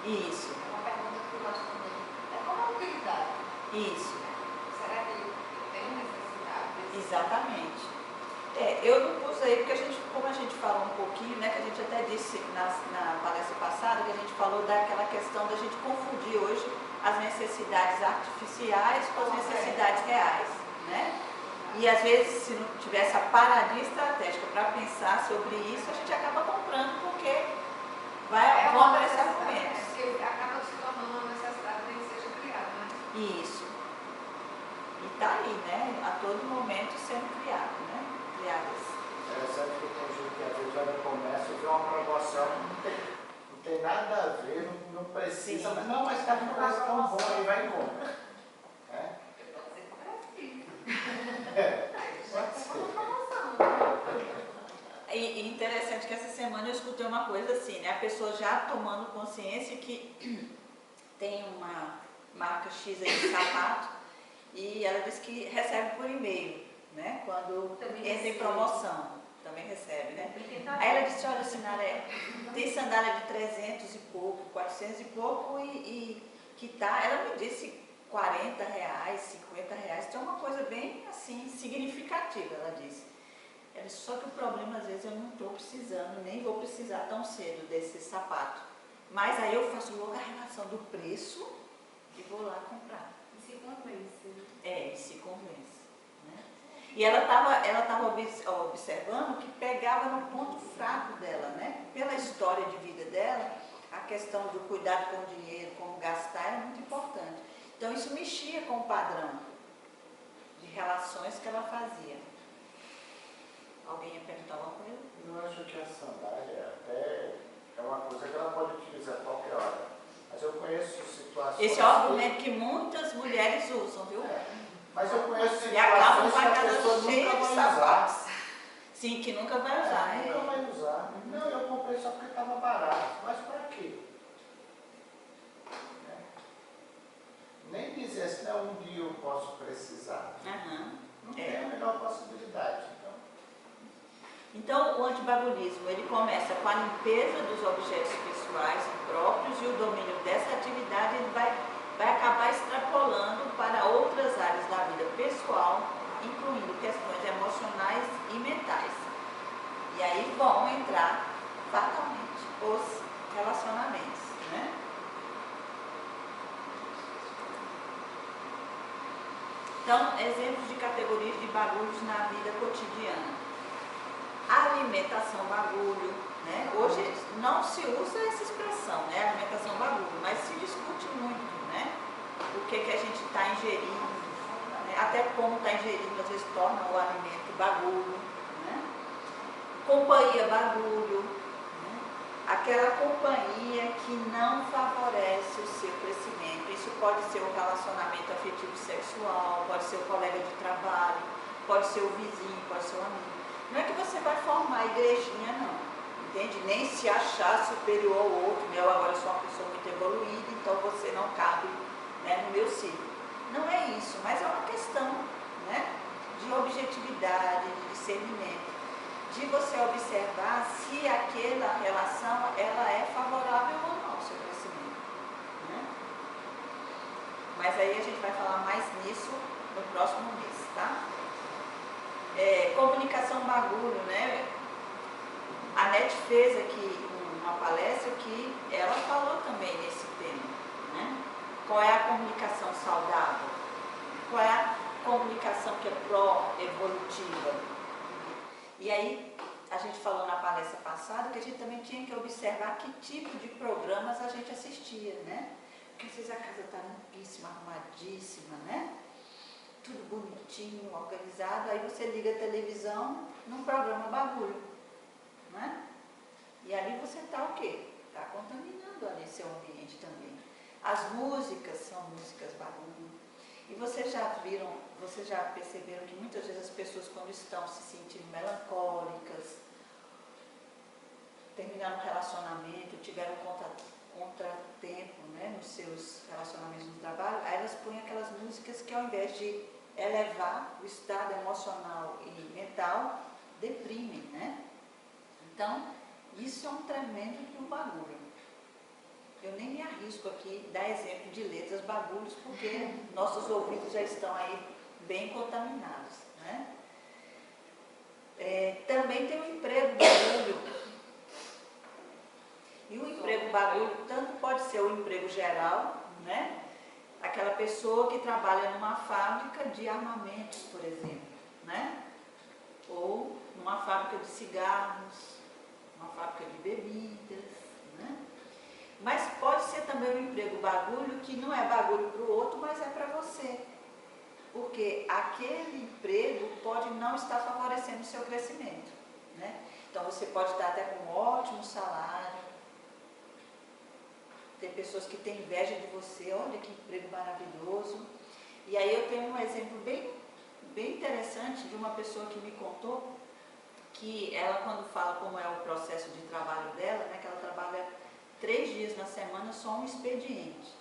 Isso. É uma pergunta que eu acho também. É como a utilidade? Isso. Será que eu tenho necessidade desse? Exatamente. Eu não pus aí, porque como a gente falou um pouquinho, né, que a gente até disse na palestra passada, que a gente falou daquela questão da gente confundir hoje as necessidades artificiais com as necessidades reais, né? E às vezes, se não tivesse a paradinha estratégica para pensar sobre isso, a gente acaba comprando porque vão aparecer argumentos. Porque acaba se tornando uma necessidade nem que seja criada, né? Isso. E está aí, né? A todo momento sendo criado, né? Criadas. Interessante que tem gente que às vezes vai no comércio e vê uma promoção, não tem nada a ver, não precisa, Sim. mas não, mas está com preço tão bom, aí vai e compra. É? Eu posso dizer que parece. Pode ser. E interessante que essa semana eu escutei uma coisa assim, né? A pessoa já tomando consciência que tem uma marca X aí de sapato e ela disse que recebe por e-mail, né? Quando entra em promoção. também recebe, né? Pra quem tá Aí ela disse, olha, Sinaré, tem sandália de 300 e pouco, 400 e pouco e que tá, ela me disse R$40, R$50, então é uma coisa bem assim, significativa, ela disse. Ela disse, só que o problema às vezes eu não estou precisando, nem vou precisar tão cedo desse sapato. Mas aí eu faço logo a relação do preço e vou lá comprar. E se convence, né? É, e se convence. Né? E ela tava observando que pegava no ponto fraco dela, né? Pela história de vida dela, a questão do cuidado com o dinheiro, como gastar, é muito importante. Então isso mexia com o padrão de relações que ela fazia. Alguém ia perguntar alguma coisa? Eu acho que a sandália até é uma coisa que ela pode utilizar a qualquer hora. Mas eu conheço situações... Esse é o argumento que muitas mulheres usam, viu? Mas eu conheço E acabam situações com que a a casa pessoa cheia nunca de vai usar. sapatos. Sim, que nunca vai usar. Nunca vai usar. Não, eu comprei só porque estava barato. Mas para quê? Nem dizer assim, não, um dia eu posso precisar. Não tem a menor possibilidade. Então, o antibagulismo, ele começa com a limpeza dos objetos pessoais e próprios e o domínio dessa atividade ele vai acabar extrapolando para outras áreas da vida pessoal, incluindo questões emocionais e mentais. E aí vão entrar fatalmente os relacionamentos, né? Então, exemplos de categorias de bagulhos na vida cotidiana. Alimentação bagulho, né? Hoje não se usa essa expressão, né? Alimentação bagulho, mas se discute muito, né? O que a gente está ingerindo, né? Até como está ingerindo, às vezes torna o alimento bagulho, né? Companhia bagulho, né? Aquela companhia que não favorece o seu crescimento. Isso pode ser o relacionamento afetivo sexual, pode ser o colega de trabalho, pode ser o vizinho, pode ser o amigo. Não é que você vai formar igrejinha, não, entende? Nem se achar superior ao outro, eu agora sou uma pessoa muito evoluída, então você não cabe, né, no meu círculo. Não é isso, mas é uma questão, né, de objetividade, de discernimento, de você observar se aquela relação ela é favorável ou não ao seu crescimento. Né? Mas aí a gente vai falar mais nisso no próximo mês, tá? Comunicação bagulho, né? A NET fez aqui uma palestra que ela falou também nesse tema, né? Qual é a comunicação saudável? Qual é a comunicação que é pró-evolutiva? E aí, a gente falou na palestra passada que a gente também tinha que observar que tipo de programas a gente assistia, né? Porque às vezes a casa está limpíssima, arrumadíssima, né? Tudo bonitinho, organizado, aí você liga a televisão num programa bagulho, né? E ali você está o quê? Está contaminando ali seu ambiente também. As músicas são músicas bagulho. E vocês já perceberam que muitas vezes as pessoas quando estão se sentindo melancólicas, terminaram um relacionamento, tiveram contratempo, né, nos seus relacionamentos no trabalho, aí elas põem aquelas músicas que ao invés de elevar o estado emocional e mental, deprimem, né? Então, isso é um tremendo de um bagulho. Eu nem me arrisco aqui dar exemplo de letras bagulhos, porque nossos ouvidos já estão aí bem contaminados, né? Também tem o emprego bagulho. E o emprego bagulho tanto pode ser o emprego geral, né? Aquela pessoa que trabalha numa fábrica de armamentos, por exemplo, né? Ou numa fábrica de cigarros, uma fábrica de bebidas, né? Mas pode ser também um emprego bagulho que não é bagulho para o outro, mas é para você. Porque aquele emprego pode não estar favorecendo o seu crescimento, né? Então você pode estar até com um ótimo salário. Tem pessoas que têm inveja de você, olha que emprego maravilhoso. E aí eu tenho um exemplo bem interessante de uma pessoa que me contou que ela, quando fala como é o processo de trabalho dela, né, que ela trabalha 3 dias na semana só um expediente.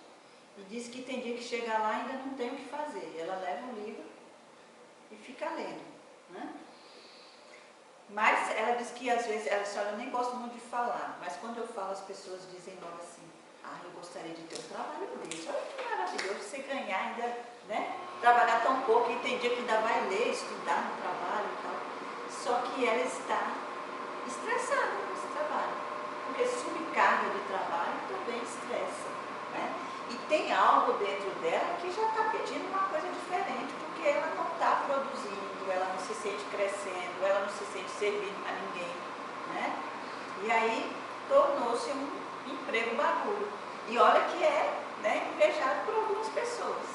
E diz que tem dia que chega lá e ainda não tem o que fazer. Ela leva um livro e fica lendo, né? Mas ela ela diz que às vezes, ela disse, olha, eu nem gosto muito de falar, mas quando eu falo as pessoas dizem logo assim, ah, eu gostaria de ter um trabalho desse. Olha que maravilhoso você ganhar ainda, né? Trabalhar tão pouco e tem dia que ainda vai ler, estudar no trabalho e tal. Só que ela está estressada com esse trabalho, porque subcarga de trabalho também estressa, né? E tem algo dentro dela que já está pedindo uma coisa diferente, porque ela não está produzindo, ela não se sente crescendo, ela não se sente servindo a ninguém, né? E aí tornou-se um emprego bagulho. E olha que é, né, invejado por algumas pessoas.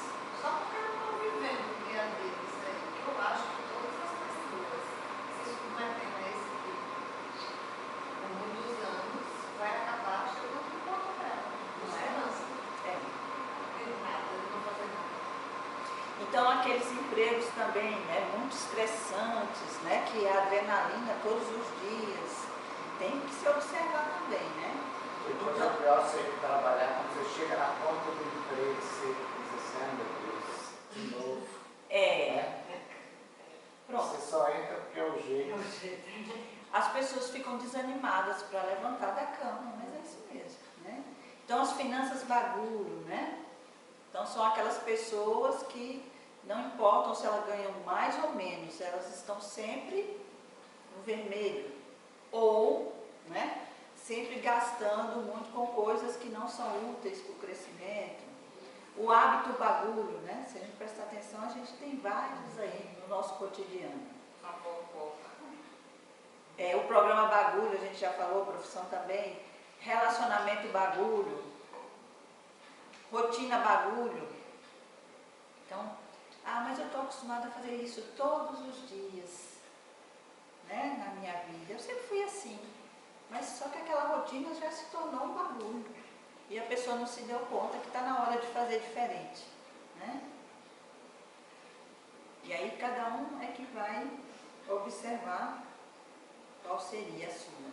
Só porque eu não estou vivendo o dia deles, né? Eu acho que todas as pessoas se submetendo a esse tipo, por muitos anos, vai acabar chegando no ponto dela. Não é? É. Não tem nada, não fazer nada. Então aqueles empregos também, né, muito estressantes, né, que a adrenalina todos os dias, tem que se observar também, né? Depois é pior você trabalhar quando você chega na porta do emprego, você diz assim, meu Deus, de novo. Né? Pronto. Você só entra porque é o jeito. As pessoas ficam desanimadas para levantar da cama, mas é isso mesmo, né? Então as finanças bagulho, né? Então são aquelas pessoas que não importam se elas ganham mais ou menos, elas estão sempre no vermelho. Ou, né, sempre gastando muito com coisas que não são úteis para o crescimento. O hábito bagulho, né? Se a gente prestar atenção, a gente tem vários aí no nosso cotidiano. A fofoca. O programa bagulho, a gente já falou, profissão também. Relacionamento bagulho. Rotina bagulho. Então, mas eu estou acostumada a fazer isso todos os dias, né, na minha vida. Eu sempre fui assim. Mas só que aquela rotina já se tornou um bagulho. E a pessoa não se deu conta que está na hora de fazer diferente, né? E aí cada um é que vai observar qual seria a sua.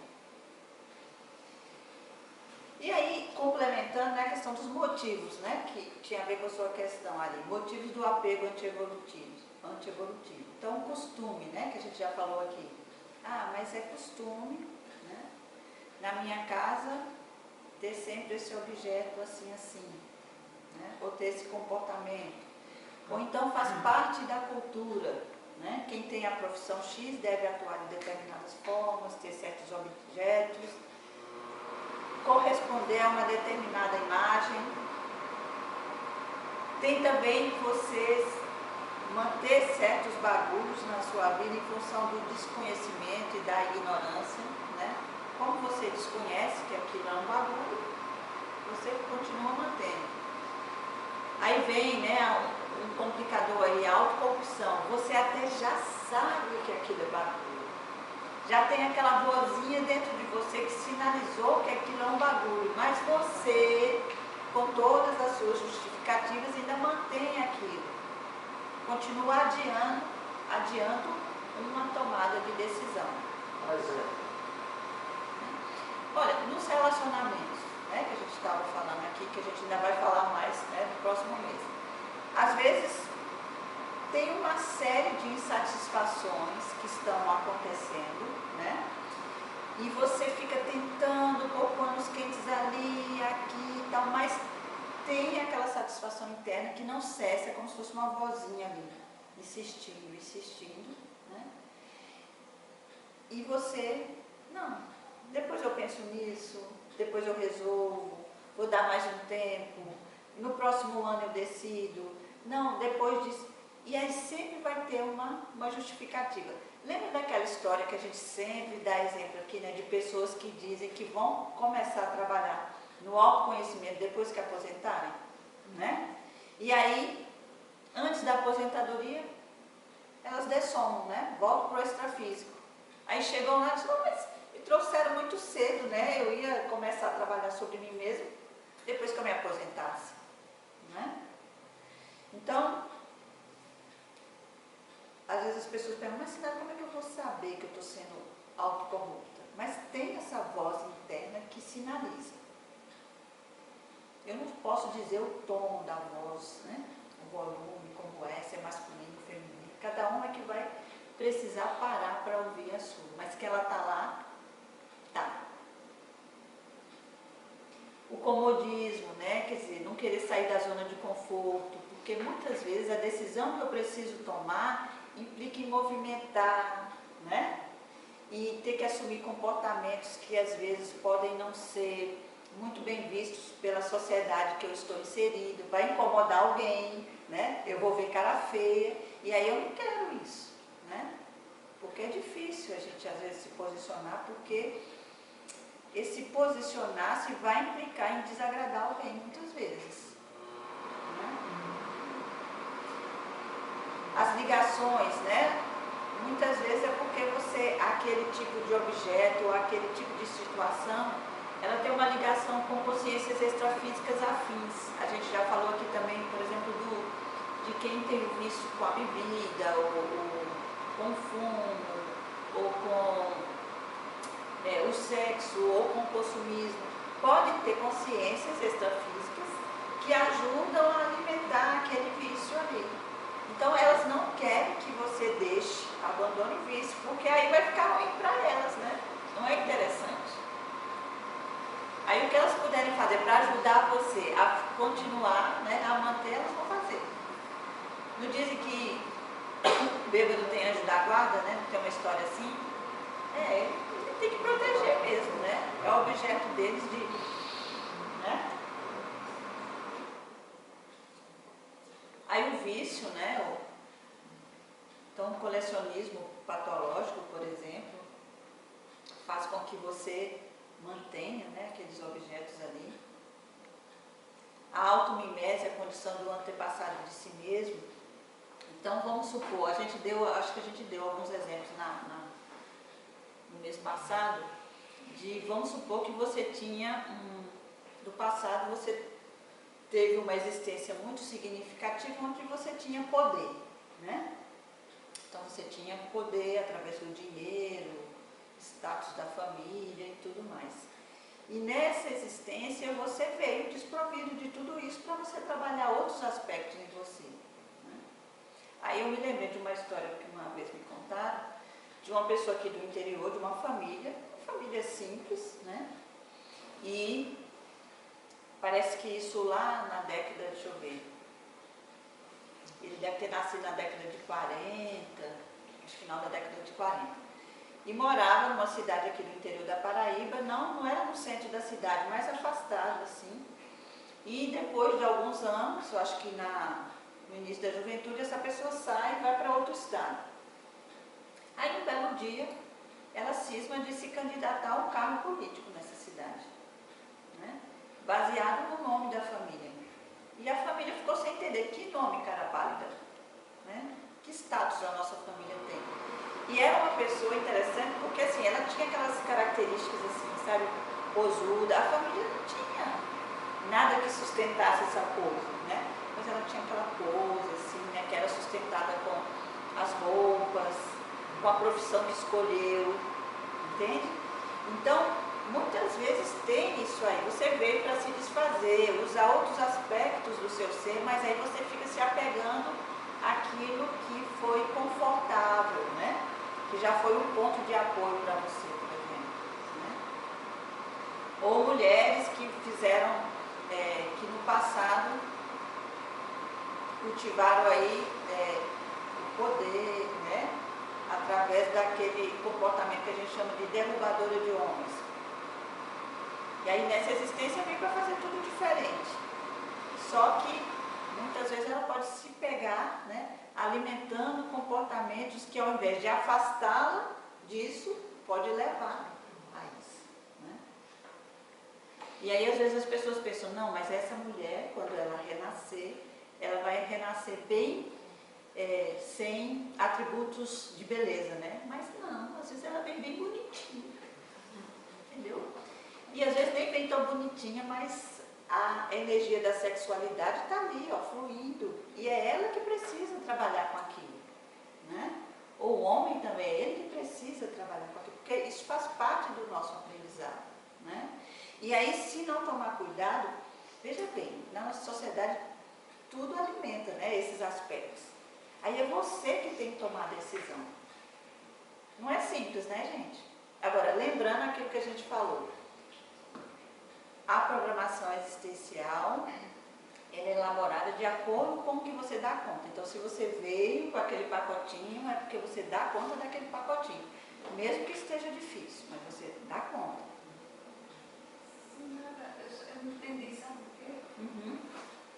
E aí, complementando, né, a questão dos motivos, né, que tinha a ver com a sua questão ali, motivos do apego antievolutivo. Então, o costume, né, que a gente já falou aqui. Mas é costume, né, na minha casa, ter sempre esse objeto assim, né, ou ter esse comportamento. Ou então faz parte da cultura, né, quem tem a profissão X deve atuar de determinadas formas, ter certos objetos, corresponder a uma determinada imagem. Tem também vocês manter certos bagulhos na sua vida em função do desconhecimento e da ignorância, né? Como você desconhece que aquilo é um bagulho, você continua mantendo. Aí vem, né, um complicador aí, a autocorrupção. Você até já sabe que aquilo é bagulho. Já tem aquela vozinha dentro de você que sinalizou que aquilo é um bagulho, mas você, com todas as suas justificativas, ainda mantém aquilo. Continua adiando uma tomada de decisão. Olha, nos relacionamentos, né, que a gente estava falando aqui, que a gente ainda vai falar mais, né, no próximo mês. Às vezes, tem uma série de insatisfações que estão acontecendo, né? E você fica tentando pôr panos quentes ali, aqui e tal, mas tem aquela satisfação interna que não cessa, é como se fosse uma vozinha ali, insistindo, né? E você, não, depois eu penso nisso, depois eu resolvo, vou dar mais um tempo, no próximo ano eu decido, não, depois disso. E aí sempre vai ter uma justificativa. Lembra daquela história que a gente sempre dá exemplo aqui, né, de pessoas que dizem que vão começar a trabalhar no autoconhecimento depois que aposentarem, né? E aí, antes da aposentadoria, elas dessomam, né? Voltam para o extrafísico. Aí chegam lá e dizem, mas me trouxeram muito cedo, né? Eu ia começar a trabalhar sobre mim mesmo depois que eu me aposentasse, né? Então, às vezes as pessoas perguntam, mas Sinara, como é que eu vou saber que eu estou sendo autocorrupta? Mas tem essa voz interna que sinaliza. Eu não posso dizer o tom da voz, né? O volume, como é, se é masculino, feminino. Cada um é que vai precisar parar para ouvir a sua, mas que ela está lá, tá. O comodismo, né? Quer dizer, não querer sair da zona de conforto, porque muitas vezes a decisão que eu preciso tomar implica em movimentar, né? E ter que assumir comportamentos que às vezes podem não ser muito bem vistos pela sociedade que eu estou inserido, vai incomodar alguém, né? Eu vou ver cara feia, e aí eu não quero isso, né? Porque é difícil a gente às vezes se posicionar, porque esse posicionar-se vai implicar em desagradar alguém muitas vezes, né? As ligações, né? Muitas vezes é porque você, aquele tipo de objeto ou aquele tipo de situação, ela tem uma ligação com consciências extrafísicas afins. A gente já falou aqui também, por exemplo, de quem tem o vício com a bebida, ou com o fumo, ou com o sexo, ou com o consumismo. Pode ter consciências extrafísicas que ajudam a alimentar aquele vício ali. Então elas não querem que você deixe, abandone o vício, porque aí vai ficar ruim para elas, né? Não é interessante? Aí o que elas puderem fazer para ajudar você a continuar, né, a manter, elas vão fazer. Não dizem que o bêbado tem anjo da guarda, né? Não tem uma história assim? Ele tem que proteger mesmo, né? É o objeto deles de... né? Aí o vício, né? Então o colecionismo patológico, por exemplo, faz com que você mantenha, né, aqueles objetos ali. A automimese, a condição do antepassado de si mesmo. Então vamos supor, acho que a gente deu alguns exemplos no mês passado, vamos supor que você tinha, do passado você teve uma existência muito significativa onde você tinha poder, né? Então você tinha poder através do dinheiro, status da família e tudo mais. E nessa existência você veio desprovido de tudo isso para você trabalhar outros aspectos em você, né? Aí eu me lembrei de uma história que uma vez me contaram, de uma pessoa aqui do interior, de uma família simples, né? E parece que isso lá na década, deixa eu ver, ele deve ter nascido na década de 40, acho que final da década de 40. E morava numa cidade aqui do interior da Paraíba, não era no centro da cidade, mais afastado assim. E depois de alguns anos, eu acho que no início da juventude, essa pessoa sai e vai para outro estado. Aí um belo dia, ela cisma de se candidatar a um cargo político nessa cidade, né? Baseado no nome da família. E a família ficou sem entender que nome, cara pálida, né? Que status a nossa família tem. E era uma pessoa interessante porque assim, ela tinha aquelas características assim, sabe, posuda. A família não tinha nada que sustentasse essa pose, né? Mas ela tinha aquela pose assim, né, que era sustentada com as roupas, com a profissão que escolheu, entende? Então, muitas vezes tem isso aí, você veio para se desfazer, usar outros aspectos do seu ser, mas aí você fica se apegando àquilo que foi confortável, né? Que já foi um ponto de apoio para você, por exemplo, né? Ou mulheres que fizeram, que no passado cultivaram aí o poder, né? Através daquele comportamento que a gente chama de derrubadora de homens. E aí nessa existência vem para fazer tudo diferente. Só que muitas vezes ela pode se pegar, né, alimentando comportamentos que ao invés de afastá-la disso, pode levar a isso, né? E aí às vezes as pessoas pensam, não, mas essa mulher, quando ela renascer, ela vai renascer bem, sem atributos de beleza, né? Mas não, às vezes ela vem bem bonitinha, entendeu? E às vezes nem vem tão bonitinha, mas a energia da sexualidade está ali, ó, fluindo. E é ela que precisa trabalhar com aquilo, né? Ou o homem também, é ele que precisa trabalhar com aquilo, porque isso faz parte do nosso aprendizado, né? E aí, se não tomar cuidado, veja bem, na nossa sociedade tudo alimenta, né, esses aspectos. Aí é você que tem que tomar a decisão. Não é simples, né, gente? Agora, lembrando aquilo que a gente falou, a programação existencial, ela é elaborada de acordo com o que você dá conta. Então, se você veio com aquele pacotinho, é porque você dá conta daquele pacotinho. Mesmo que esteja difícil, mas você dá conta. Senhora, eu não entendi, sabe o quê?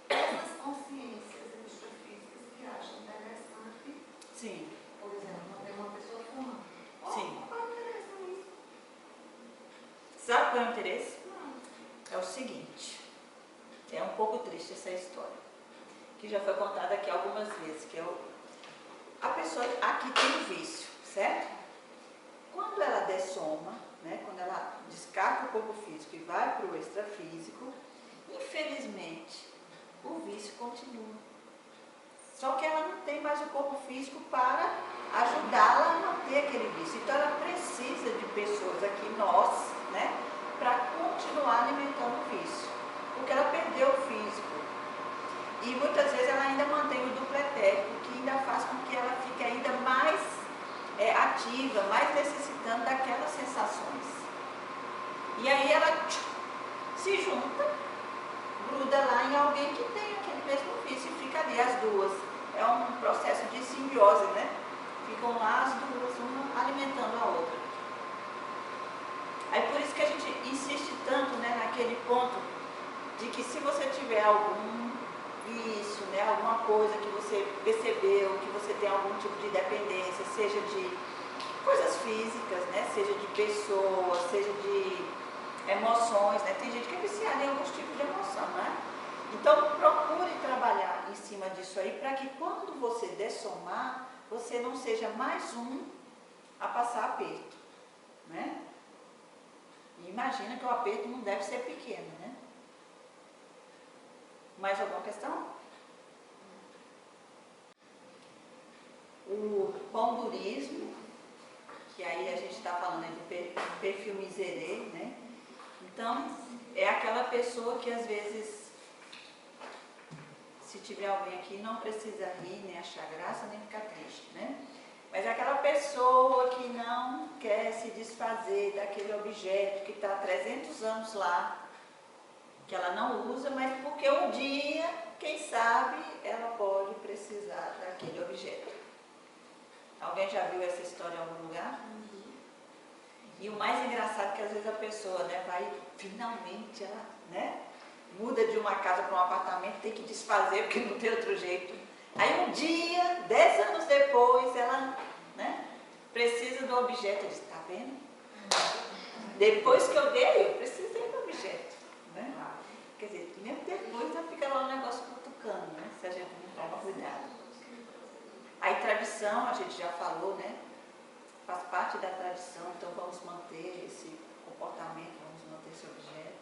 Essas consciências extrafísicas que acham interessante, Sim. por exemplo, não tem uma pessoa fumando. Sim. Qual é o interesse nisso? Sabe qual é o interesse? Não. É o seguinte, é um pouco triste essa história, que já foi contada aqui algumas vezes, que a pessoa aqui tem um vício, certo? Quando ela dessoma, né, quando ela descarta o corpo físico e vai para o extrafísico, infelizmente, o vício continua. Só que ela não tem mais o corpo físico para ajudá-la a manter aquele vício. Então ela precisa de pessoas aqui, nós, né, para continuar alimentando o vício. Porque ela perdeu o físico. E muitas vezes ela ainda mantém o dupletético, que ainda faz com que ela fique ainda mais ativa, mais necessitando daquelas sensações. E aí ela se junta, gruda lá em alguém que tem aquele mesmo vício e fica ali as duas. É um processo de simbiose, né? Ficam lá as duas, uma alimentando a outra. Aí por isso que a gente insiste tanto, né, naquele ponto de que se você tiver algum vício, né, alguma coisa que você percebeu, que você tem algum tipo de dependência, seja de coisas físicas, né, seja de pessoas, seja de emoções, né? Tem gente que é viciada em alguns tipos de emoção, né? Então procure trabalhar em cima disso aí para que quando você dessomar, você não seja mais um a passar aperto, né? E imagina que o aperto não deve ser pequeno, né? Mais alguma questão? O pomburismo, que aí a gente está falando do perfil miserê, né? Então, é aquela pessoa que às vezes, se tiver alguém aqui, não precisa rir, nem achar graça, nem ficar triste, né? Mas é aquela pessoa que não quer se desfazer daquele objeto que está há 300 anos lá, que ela não usa, mas porque um dia, quem sabe, ela pode precisar daquele objeto. Alguém já viu essa história em algum lugar? E o mais engraçado é que às vezes a pessoa, né, vai, finalmente, ela, né, muda de uma casa para um apartamento, tem que desfazer porque não tem outro jeito. Aí um dia, 10 anos depois, ela, né, precisa do objeto. Eu disse, tá vendo? Depois que eu dei, eu precisei do objeto, né? Quer dizer, mesmo depois já fica lá um negócio cutucando, né, se a gente não toma cuidado. Aí tradição, a gente já falou, né? Faz parte da tradição, então vamos manter esse comportamento, vamos manter esse objeto.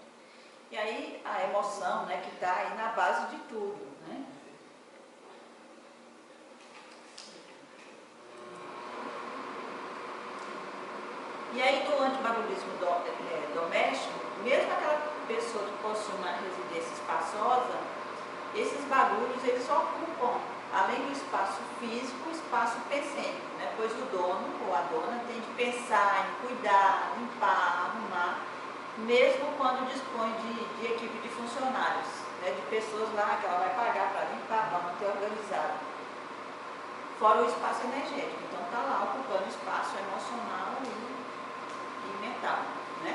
E aí a emoção, né, que está aí na base de tudo, né? E aí do antibarulhismo doméstico, mesmo aquela pessoa que possui uma residência espaçosa, esses barulhos eles ocupam, além do espaço físico, o espaço pensênico, né? Pois o dono ou a dona tem de pensar em cuidar, limpar, arrumar, mesmo quando dispõe de equipe de funcionários, né? De pessoas lá que ela vai pagar para limpar, para manter organizado. Fora o espaço energético, então está lá ocupando espaço emocional e mental, né?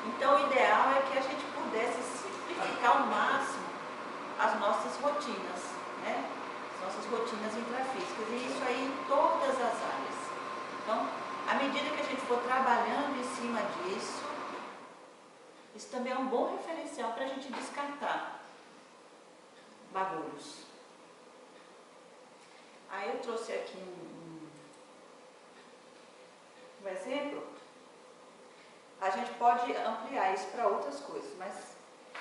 Então o ideal é que a gente pudesse simplificar ao máximo as nossas rotinas, né? Nossas rotinas intrafísicas, e isso aí em todas as áreas. Então, à medida que a gente for trabalhando em cima disso, isso também é um bom referencial para a gente descartar bagulhos. Aí eu trouxe aqui um exemplo. A gente pode ampliar isso para outras coisas, mas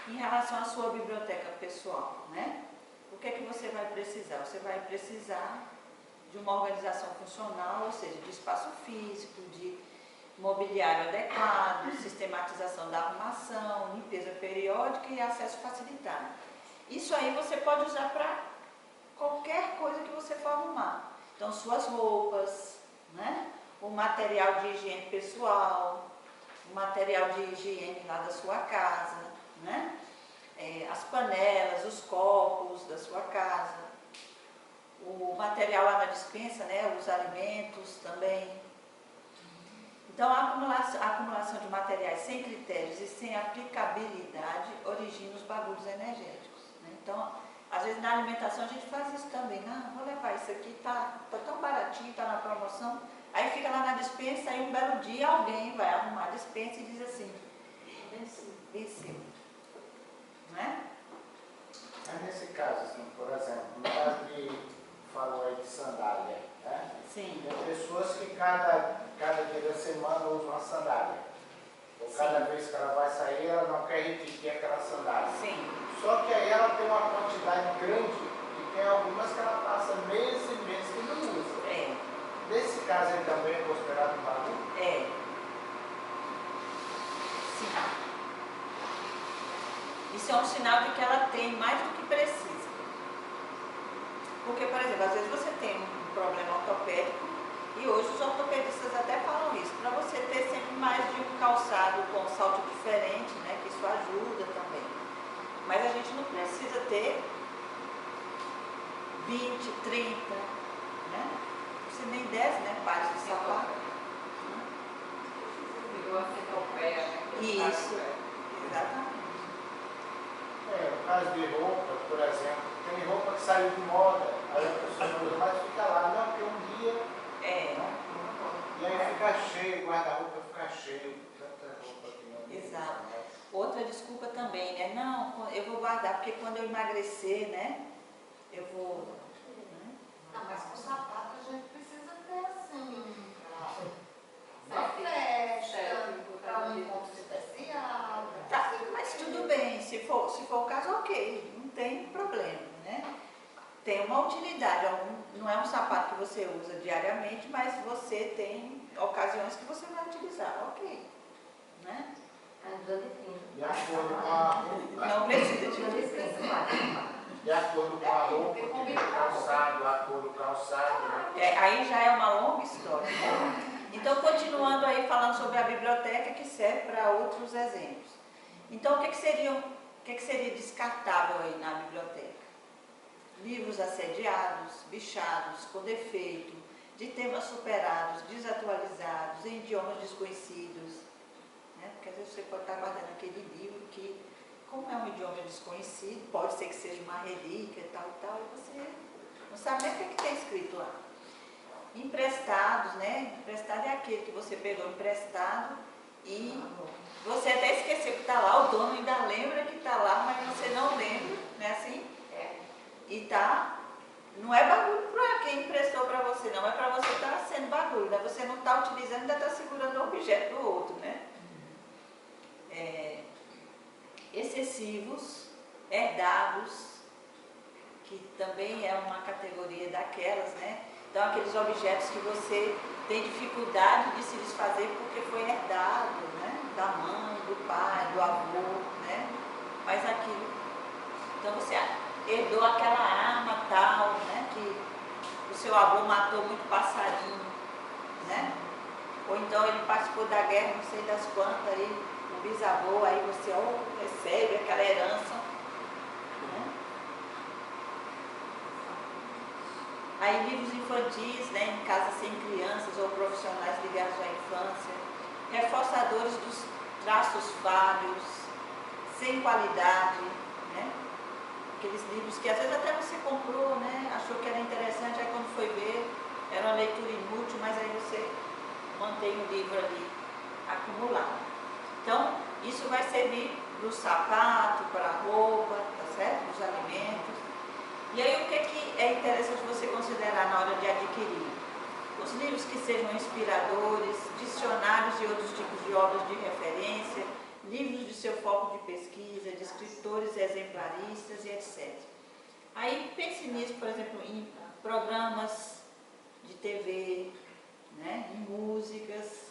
em relação à sua biblioteca pessoal, né? O que é que você vai precisar? Você vai precisar de uma organização funcional, ou seja, de espaço físico, de mobiliário adequado, sistematização da arrumação, limpeza periódica e acesso facilitado. Isso aí você pode usar para qualquer coisa que você for arrumar. Então, suas roupas, né? o material de higiene pessoal, o material de higiene lá da sua casa, né? As panelas, os copos da sua casa, o material lá na despensa, né? Os alimentos também. Então, a acumulação de materiais sem critérios e sem aplicabilidade origina os bagulhos energéticos, né? Então, às vezes na alimentação a gente faz isso também. Não, vou levar isso aqui, tá tão baratinho, tá na promoção. Aí fica lá na despensa e um belo dia alguém vai arrumar a despensa e diz assim, venceu. Não é? Mas nesse caso, assim, por exemplo, no caso de, falou aí de sandália, né? Sim. Tem pessoas que cada dia da semana usam uma sandália. Ou cada vez que ela vai sair, ela não quer repetir aquela sandália. Sim. Só que aí ela tem uma quantidade grande e tem algumas que ela passa meses e meses que não usa. Nesse caso ele também é considerado um bagulho? Sim. Isso é um sinal de que ela tem mais do que precisa. Porque, por exemplo, às vezes você tem um problema ortopédico e hoje os ortopedistas até falam isso, para você ter sempre mais de um calçado com um salto diferente, né, que isso ajuda também. Mas a gente não precisa ter 20, 30, né? Se nem 10, né, pares de sapato. Isso, exatamente. No caso de roupa, por exemplo, tem roupa que saiu de moda, aí a pessoa não usa mais, fica lá, não, porque um dia. Né? E aí fica cheio, o guarda-roupa fica cheio, tanta roupa que não. Exato. Outra desculpa também, né? Não, eu vou guardar, porque quando eu emagrecer, né? Eu vou. Né? Não, mas com sapato a gente precisa ter assim. Pra festa, para um encontro especial. Tá, mas tudo bem, se for o caso, ok, não tem problema, né? Tem uma utilidade, não é um sapato que você usa diariamente, mas você tem ocasiões que você vai utilizar, ok, né? De acordo com a roupa. Não precisa de De acordo com a roupa, o calçado, a cor do calçado. Né? aí já é uma longa história, né? Então, continuando aí falando sobre a biblioteca, que serve para outros exemplos. Então, o que seria descartável aí na biblioteca? Livros assediados, bichados, com defeito, de temas superados, desatualizados, em idiomas desconhecidos. Né? Porque às vezes você pode estar guardando aquele livro que, como é um idioma desconhecido, pode ser que seja uma relíquia e tal, e você não sabe nem o que tem escrito lá. Emprestados, né? Emprestado é aquele que você pegou emprestado e você até esqueceu que está lá, o dono ainda lembra que está lá, mas você não lembra, né assim? E tá, não é bagulho para quem emprestou para você, não, é para você estar sendo bagulho, né? Você não está utilizando, ainda está segurando o objeto do outro, né? Excessivos, herdados, que também é uma categoria daquelas, né? Então, aqueles objetos que você tem dificuldade de se desfazer porque foi herdado, né? Da mãe, do pai, do avô, né? Mas aquilo, então você herdou aquela arma tal, né? Que o seu avô matou muito passarinho, né? Ou então ele participou da guerra, não sei das quantas, aí, o bisavô, aí você recebe aquela herança, né? Aí livros infantis, né, em casa sem crianças ou profissionais ligados à infância, reforçadores dos traços falhos, sem qualidade, né? Aqueles livros que às vezes até você comprou, né, achou que era interessante, aí quando foi ver, era uma leitura inútil, mas aí você mantém o livro ali acumulado. Então, isso vai servir para o sapato, para a roupa, tá certo? Para os alimentos. E aí, o que é interessante você considerar na hora de adquirir? Os livros que sejam inspiradores, dicionários e outros tipos de obras de referência, livros de seu foco de pesquisa, de escritores exemplaristas e etc. Aí, pense nisso, por exemplo, em programas de TV, né? Em músicas.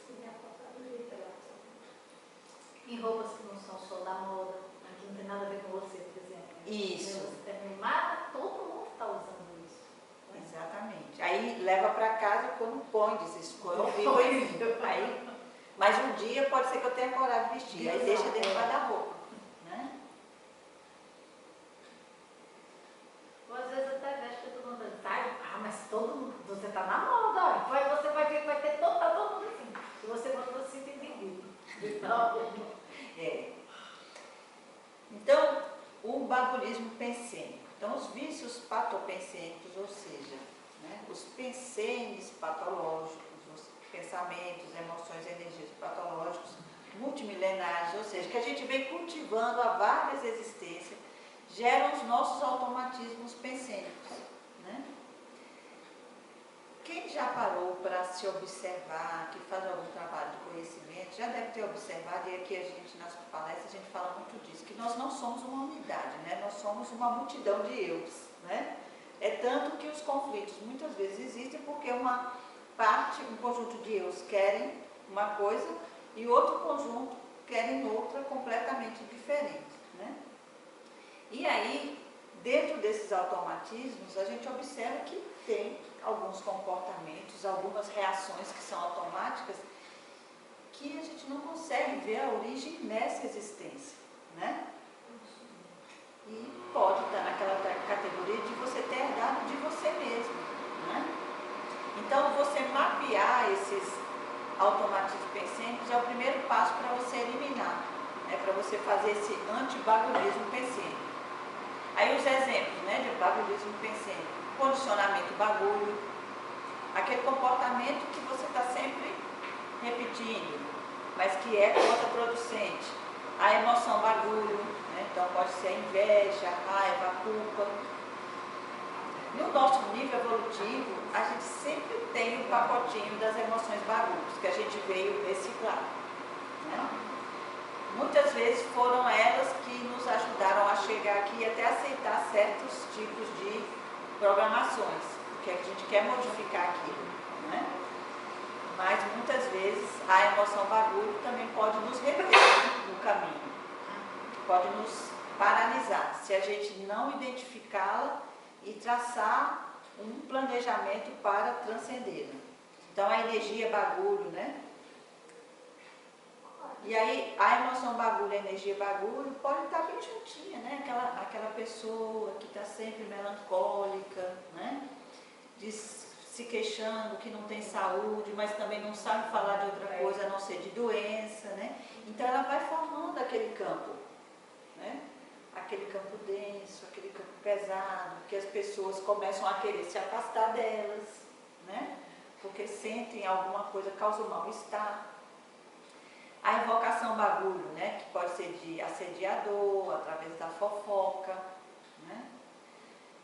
Em roupas que não são só da moda, que não tem nada a ver com você, por exemplo. Isso. Você tem nada, todo mundo está usando isso. Exatamente. Aí leva para casa quando põe, diz isso, eu vivo Aí, mas um dia pode ser que eu tenha coragem de vestir, aí deixa dentro do guarda-roupa, né? Ou às vezes até veste que todo mundo sai, mas todo mundo, você tá na moda, olha. Você vai ver que vai ter tá todo mundo assim. Se você botou assim, tem vendido. Então, o bagulismo pensênico. Então, os vícios patopensênicos, ou seja, né, os pensenes patológicos, os pensamentos, emoções, energias patológicos, multimilenares, ou seja, que a gente vem cultivando há várias existências, geram os nossos automatismos pensênicos, né? Quem já parou para se observar, que faz algum trabalho de conhecimento, já deve ter observado, e aqui a gente, nas palestras, a gente fala muito disso, que nós não somos uma unidade, né? Nós somos uma multidão de eus, né? É tanto que os conflitos muitas vezes existem porque uma parte, um conjunto de eus querem uma coisa e outro conjunto querem outra completamente diferente, né? E aí, dentro desses automatismos, a gente observa que tem alguns comportamentos, algumas reações que são automáticas, que a gente não consegue ver a origem nessa existência, né? E pode estar naquela categoria de você ter herdado de você mesmo, né? Então, você mapear esses automatismos pensênicos é o primeiro passo para você eliminar, para você fazer esse antibagulismo pensênico. Aí os exemplos, né, de bagulismo pensênico: condicionamento bagulho, aquele comportamento que você está sempre repetindo, mas que é contraproducente. A emoção bagulho, né, então pode ser a inveja, a raiva, a culpa. No nosso nível evolutivo, a gente sempre tem o pacotinho das emoções bagulhos, que a gente veio reciclar, né? Muitas vezes foram elas que nos ajudaram a chegar aqui e até aceitar certos tipos de programações, porque a gente quer modificar aquilo, né? Mas muitas vezes a emoção bagulho também pode nos reter no caminho, pode nos paralisar, se a gente não identificá-la e traçar um planejamento para transcendê-la. Então a energia bagulho, né? E aí, a emoção bagulho, a energia bagulho, pode estar bem juntinha, né? Aquela pessoa que está sempre melancólica, né? Se queixando que não tem saúde, mas também não sabe falar de outra coisa a não ser de doença, né? Então, ela vai formando aquele campo, né? Aquele campo denso, aquele campo pesado, que as pessoas começam a querer se afastar delas, né? Porque sentem alguma coisa, causa um mal-estar. A invocação bagulho, né, que pode ser de assediador, através da fofoca, né,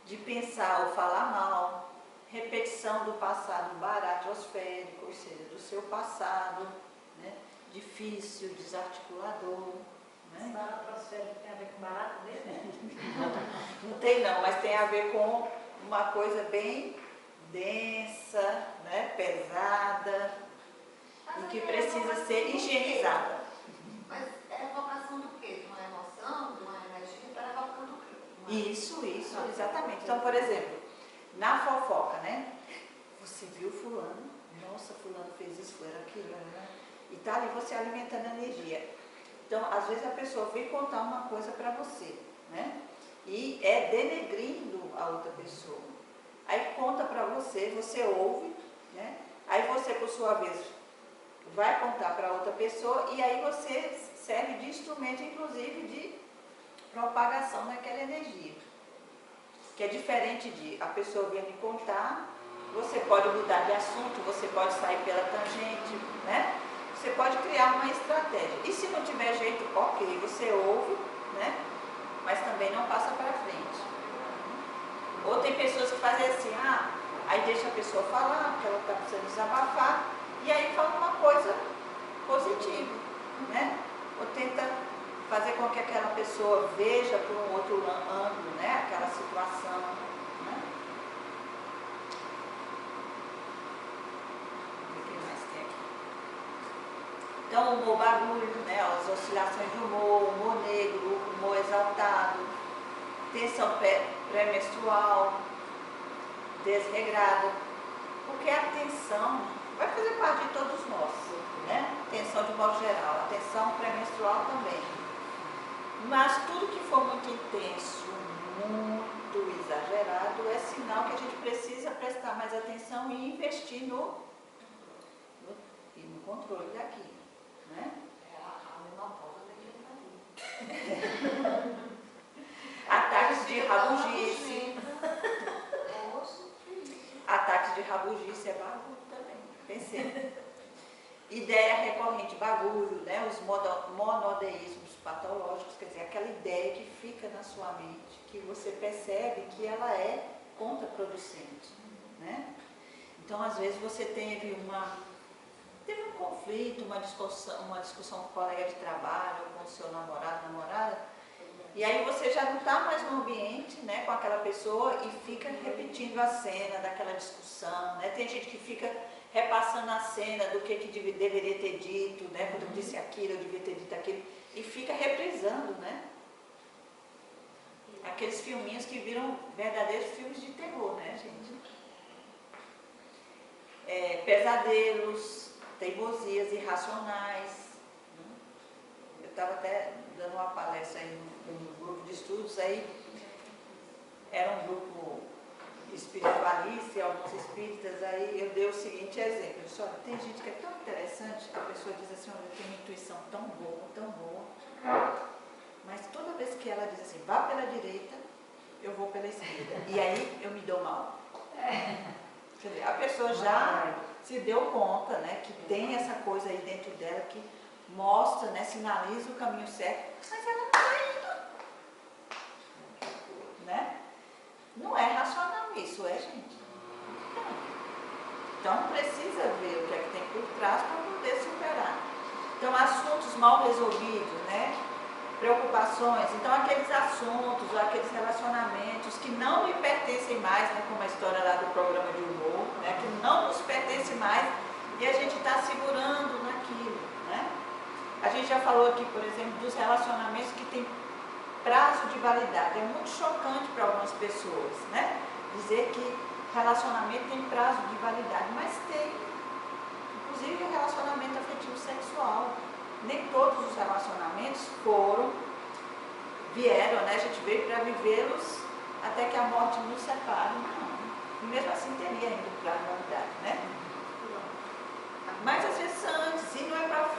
de pensar ou falar mal, repetição do passado baratrosférico, ou seja, do seu passado, né, difícil, desarticulador. Né? Baratrosférico tem a ver com barato mesmo? Não tem não, mas tem a ver com uma coisa bem densa, né, pesada, e que precisa ser higienizada. Mas é evocação do quê? De uma emoção, de uma energia? Está evocando o quê? Isso, exatamente. Então, por exemplo, na fofoca, né? Você viu fulano, nossa, fulano fez isso, foi aquilo, né? E tá ali você alimentando a energia. Então, às vezes a pessoa vem contar uma coisa para você, né? E é denegrindo a outra pessoa. Aí conta para você, você ouve, né? Aí você, por sua vez, vai contar para outra pessoa e aí você serve de instrumento, inclusive, de propagação daquela energia. Que é diferente de a pessoa vir me contar, você pode mudar de assunto, você pode sair pela tangente, né? Você pode criar uma estratégia. E se não tiver jeito, ok, você ouve, né? Mas também não passa para frente. Ou tem pessoas que fazem assim, aí deixa a pessoa falar, porque ela está precisando desabafar, e aí fala uma coisa positiva, né? Ou tenta fazer com que aquela pessoa veja por um outro ângulo, né? Aquela situação, né? O que mais tem aqui? Então, o humor bagulho, né? As oscilações de humor negro, humor exaltado, tensão pré-menstrual, desregrada, porque a tensão vai fazer parte de todos nós, né? de modo geral, a tensão pré-menstrual também. Mas tudo que for muito intenso, muito exagerado, é sinal que a gente precisa prestar mais atenção e investir no controle daquilo, né? A menopausa tem que estar ali. Ataques de rabugice. Ataques de rabugice é bagulho também, pensei. Ideia recorrente, bagulho, né? Os monodeísmos patológicos, quer dizer, aquela ideia que fica na sua mente, que você percebe que ela é contraproducente, né? Então, às vezes, você teve um conflito, uma discussão com o colega de trabalho, ou com o seu namorado, namorada, e aí você já não está mais no ambiente, né, com aquela pessoa e fica repetindo a cena daquela discussão, né? Tem gente que fica repassando a cena do que deveria ter dito, né? Quando eu disse aquilo, eu devia ter dito aquilo, e fica reprisando, né? Aqueles filminhos que viram verdadeiros filmes de terror, né, gente? Pesadelos, teimosias irracionais. Eu estava até dando uma palestra aí num grupo de estudos, aí era um grupo espiritualista e alguns espíritas, aí eu dei o seguinte exemplo. Eu disse, olha, tem gente que é tão interessante, a pessoa diz assim, olha, eu tenho uma intuição tão boa, mas toda vez que ela diz assim, vá pela direita, eu vou pela esquerda. E aí eu me dou mal. Quer dizer, a pessoa já se deu conta, né, que tem essa coisa aí dentro dela que mostra, né, sinaliza o caminho certo, mas ela não está indo. Né? Não é racional isso, gente? Então precisa ver o que é que tem por trás para poder superar. Então, assuntos mal resolvidos, né? Preocupações, então aqueles assuntos, aqueles relacionamentos que não lhe pertencem mais, né, como a história lá do programa de humor, né, que não nos pertence mais e a gente está segurando naquilo, né? A gente já falou aqui, por exemplo, dos relacionamentos que têm prazo de validade. É muito chocante para algumas pessoas, né? Dizer que relacionamento tem prazo de validade, mas tem, inclusive o relacionamento afetivo sexual. Nem todos os relacionamentos vieram, né? A gente veio para vivê-los até que a morte nos separe. Não. E mesmo assim teria ainda um prazo de validade, né? Mas às vezes antes, e não é para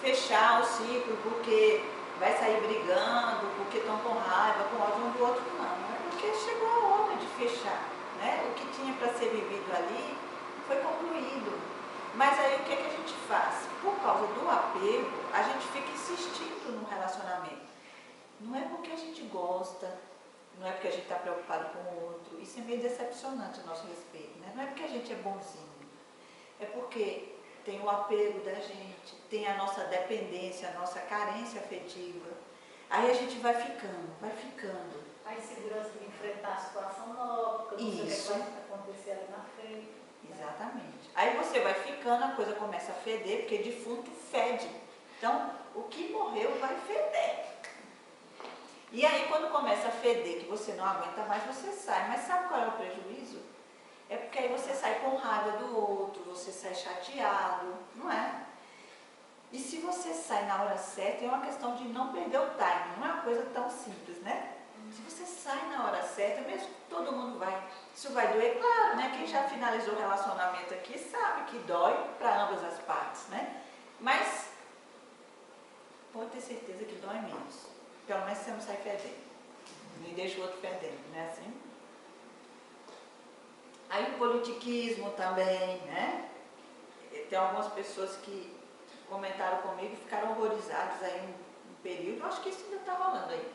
fechar o ciclo porque vai sair brigando, porque estão com raiva, com ódio um do outro, não. É porque chegou a hora de fechar, né? O que tinha para ser vivido ali foi concluído. Mas aí o que é que a gente faz? Por causa do apego, a gente fica insistindo no relacionamento. Não é porque a gente gosta, não é porque a gente está preocupado com o outro. Isso é meio decepcionante a nosso respeito, né? Não é porque a gente é bonzinho. É porque tem o apego da gente, tem a nossa dependência, a nossa carência afetiva. Aí a gente vai ficando. A insegurança de enfrentar a situação nova, porque não sei o que vai acontecer ali na frente. Exatamente. Aí você vai ficando, a coisa começa a feder, porque defunto fede. Então, o que morreu vai feder. E aí, quando começa a feder, que você não aguenta mais, você sai. Mas sabe qual é o prejuízo? É porque aí você sai com raiva do outro, você sai chateado, não é? E se você sai na hora certa, é uma questão de não perder o time, não é uma coisa tão simples, né? Se você sai na hora certa, mesmo que todo mundo vai, isso vai doer, claro, né? Quem já finalizou o relacionamento aqui sabe que dói para ambas as partes, né? Mas pode ter certeza que dói menos. Pelo menos você não sai fedendo, nem deixa o outro fedendo, não é assim? Aí o politiquismo também, né? Tem algumas pessoas que comentaram comigo e ficaram horrorizadas aí um período, acho que isso ainda está rolando aí.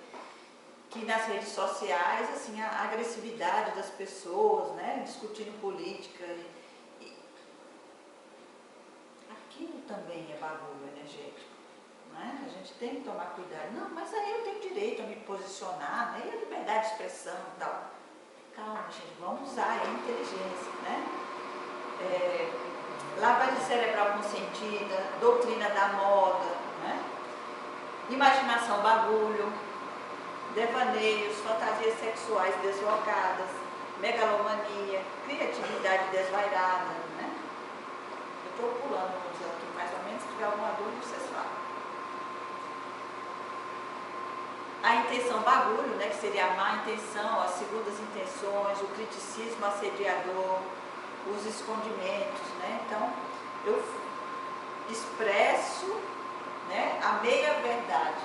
Que nas redes sociais, assim, a agressividade das pessoas, né, discutindo política, aquilo também é bagulho energético, né? A gente tem que tomar cuidado. Não, mas aí eu tenho direito a me posicionar, né? E a liberdade de expressão e tal. Calma, gente, vamos usar a inteligência, né? Lavagem cerebral consentida, doutrina da moda, né? Imaginação bagulho, devaneios, fantasias sexuais deslocadas, megalomania, criatividade desvairada, né? Eu estou pulando uns aqui, mais ou menos, se tiver alguma dúvida, você intenção bagulho, né, que seria a má intenção, as segundas intenções, o criticismo assediador, os escondimentos, né? Então, eu expresso, né, a meia-verdade,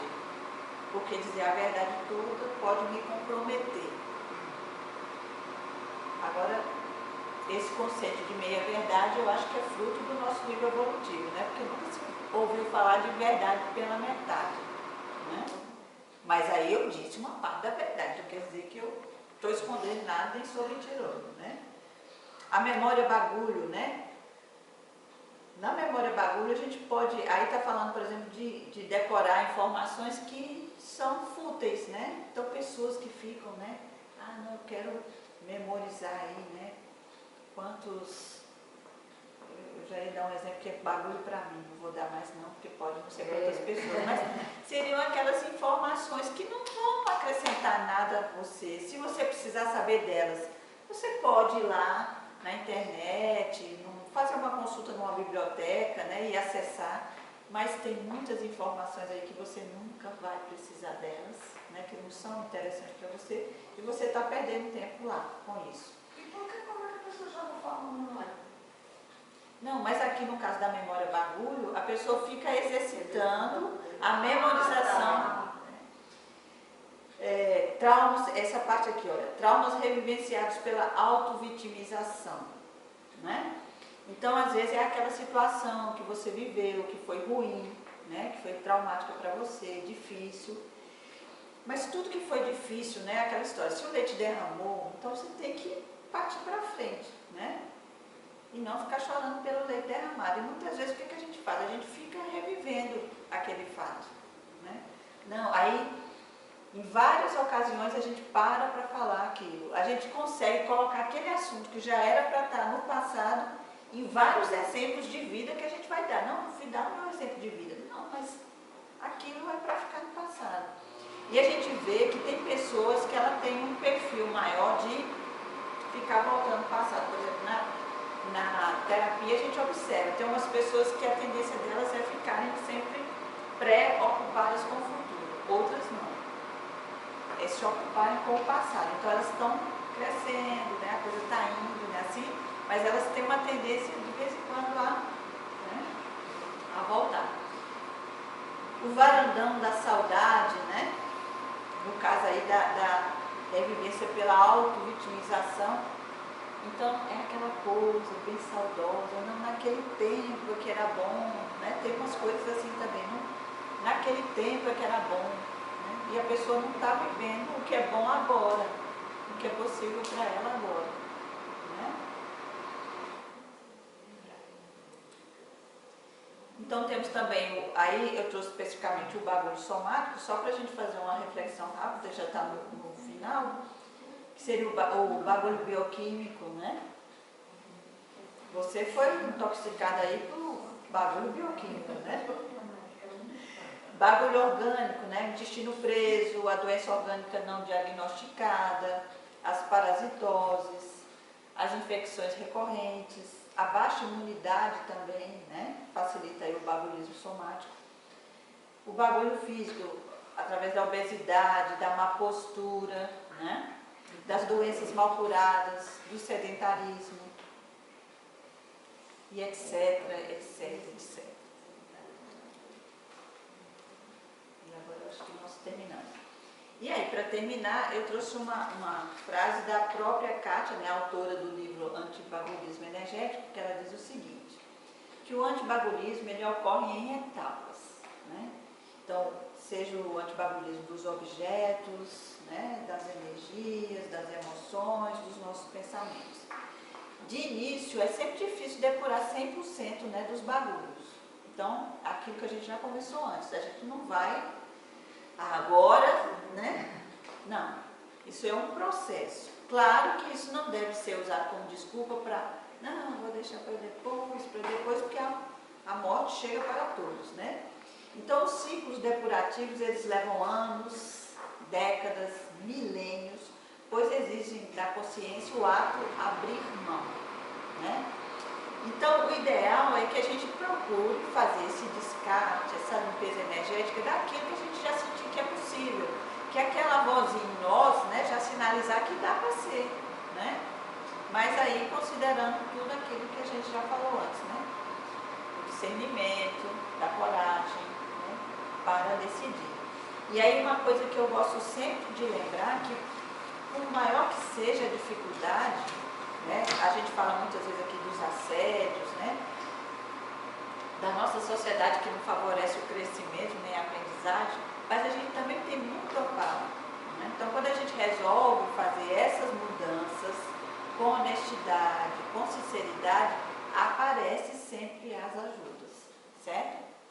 porque dizer a verdade toda pode me comprometer. Agora, esse conceito de meia-verdade eu acho que é fruto do nosso nível evolutivo, né? Porque nunca se ouviu falar de verdade pela metade, né? Mas aí eu disse uma parte da verdade, não quer dizer que eu estou escondendo nada nem sou mentiroso, né? A memória bagulho, né? Na memória bagulho a gente pode, aí está falando, por exemplo, de decorar informações que são fúteis, né? Então pessoas que ficam, né? Ah, não, eu quero memorizar aí, né? Quantos, eu já ia dar um exemplo que é bagulho para mim, não vou dar mais não, porque pode não ser para outras pessoas, mas seriam aquelas informações que não vão acrescentar nada a você. Se você precisar saber delas, você pode ir lá na internet, fazer uma consulta numa biblioteca, né, e acessar, mas tem muitas informações aí que você nunca vai precisar delas, né, que não são interessantes para você, e você está perdendo tempo lá com isso. E por que como é que a pessoa joga fora no memória? Não, mas aqui no caso da memória bagulho, a pessoa fica exercitando a memorização. Traumas, essa parte aqui, olha, traumas revivenciados pela auto-vitimização, né? Então, às vezes, é aquela situação que você viveu, que foi ruim, né? Que foi traumática para você, difícil. Mas tudo que foi difícil, né? Aquela história, se o leite derramou, então você tem que partir para frente, né? E não ficar chorando pelo leite derramado. E muitas vezes o que a gente faz? A gente fica revivendo aquele fato, né? Não, aí em várias ocasiões a gente para falar aquilo. A gente consegue colocar aquele assunto que já era para estar no passado em vários exemplos de vida que a gente vai dar. Não, fui dar o meu exemplo de vida. Não, mas aquilo é para ficar no passado. E a gente vê que tem pessoas que ela tem um perfil maior de ficar voltando ao passado. Por exemplo, na terapia a gente observa, tem umas pessoas que a tendência delas é ficarem sempre preocupadas com o futuro, outras não. É se ocuparem com o passado. Então elas estão crescendo, né? A coisa está indo, né? Assim, mas elas têm uma tendência de vez em quando a voltar. O varandão da saudade, né? No caso aí da revivência pela auto-vitimização. Então é aquela coisa bem saudosa, não, naquele tempo que era bom, né? Tem umas coisas assim também, não? Naquele tempo que era bom, né? E a pessoa não está vivendo o que é bom agora, o que é possível para ela agora, né? Então temos também, aí eu trouxe especificamente o bagulho somático, só para a gente fazer uma reflexão rápida, já está no final, que seria o bagulho bioquímico, né? Você foi intoxicado aí por bagulho bioquímico, né? Bagulho orgânico, né? Intestino preso, a doença orgânica não diagnosticada, as parasitoses, as infecções recorrentes, a baixa imunidade também, né? Facilita aí o bagulismo somático. O bagulho físico, através da obesidade, da má postura, né? Das doenças mal curadas, do sedentarismo, e etc, etc, etc. E agora eu acho que nós terminamos. E aí, para terminar, eu trouxe uma frase da própria Kátia, né, autora do livro Antibagulismo Energético, que ela diz o seguinte, que o antibagulismo ele ocorre em etapas, né? Então, seja o antibagulismo dos objetos, né, das energias, das emoções, dos nossos pensamentos. De início, é sempre difícil depurar 100%, né, dos bagulhos. Então, aquilo que a gente já conversou antes, a gente não vai agora, né? Não, isso é um processo. Claro que isso não deve ser usado como desculpa para, não, vou deixar para depois, porque a morte chega para todos, né? Então, os ciclos depurativos, eles levam anos, décadas, milênios, pois exigem da consciência o ato abrir mão, né? Então, o ideal é que a gente procure fazer esse descarte, essa limpeza energética daquilo que a gente já sentiu que é possível, que é aquela vozinha em nós, né, já sinalizar que dá para ser, né? Mas aí considerando tudo aquilo que a gente já falou antes, né? O discernimento, da coragem, né, para decidir. E aí uma coisa que eu gosto sempre de lembrar, que por maior que seja a dificuldade, né, a gente fala muitas vezes aqui dos assédios, né, da nossa sociedade que não favorece o crescimento nem a aprendizagem, mas a gente também tem muito amparo, né? Então, quando a gente resolve fazer essas mudanças com honestidade, com sinceridade, aparece sempre as ajudas, certo?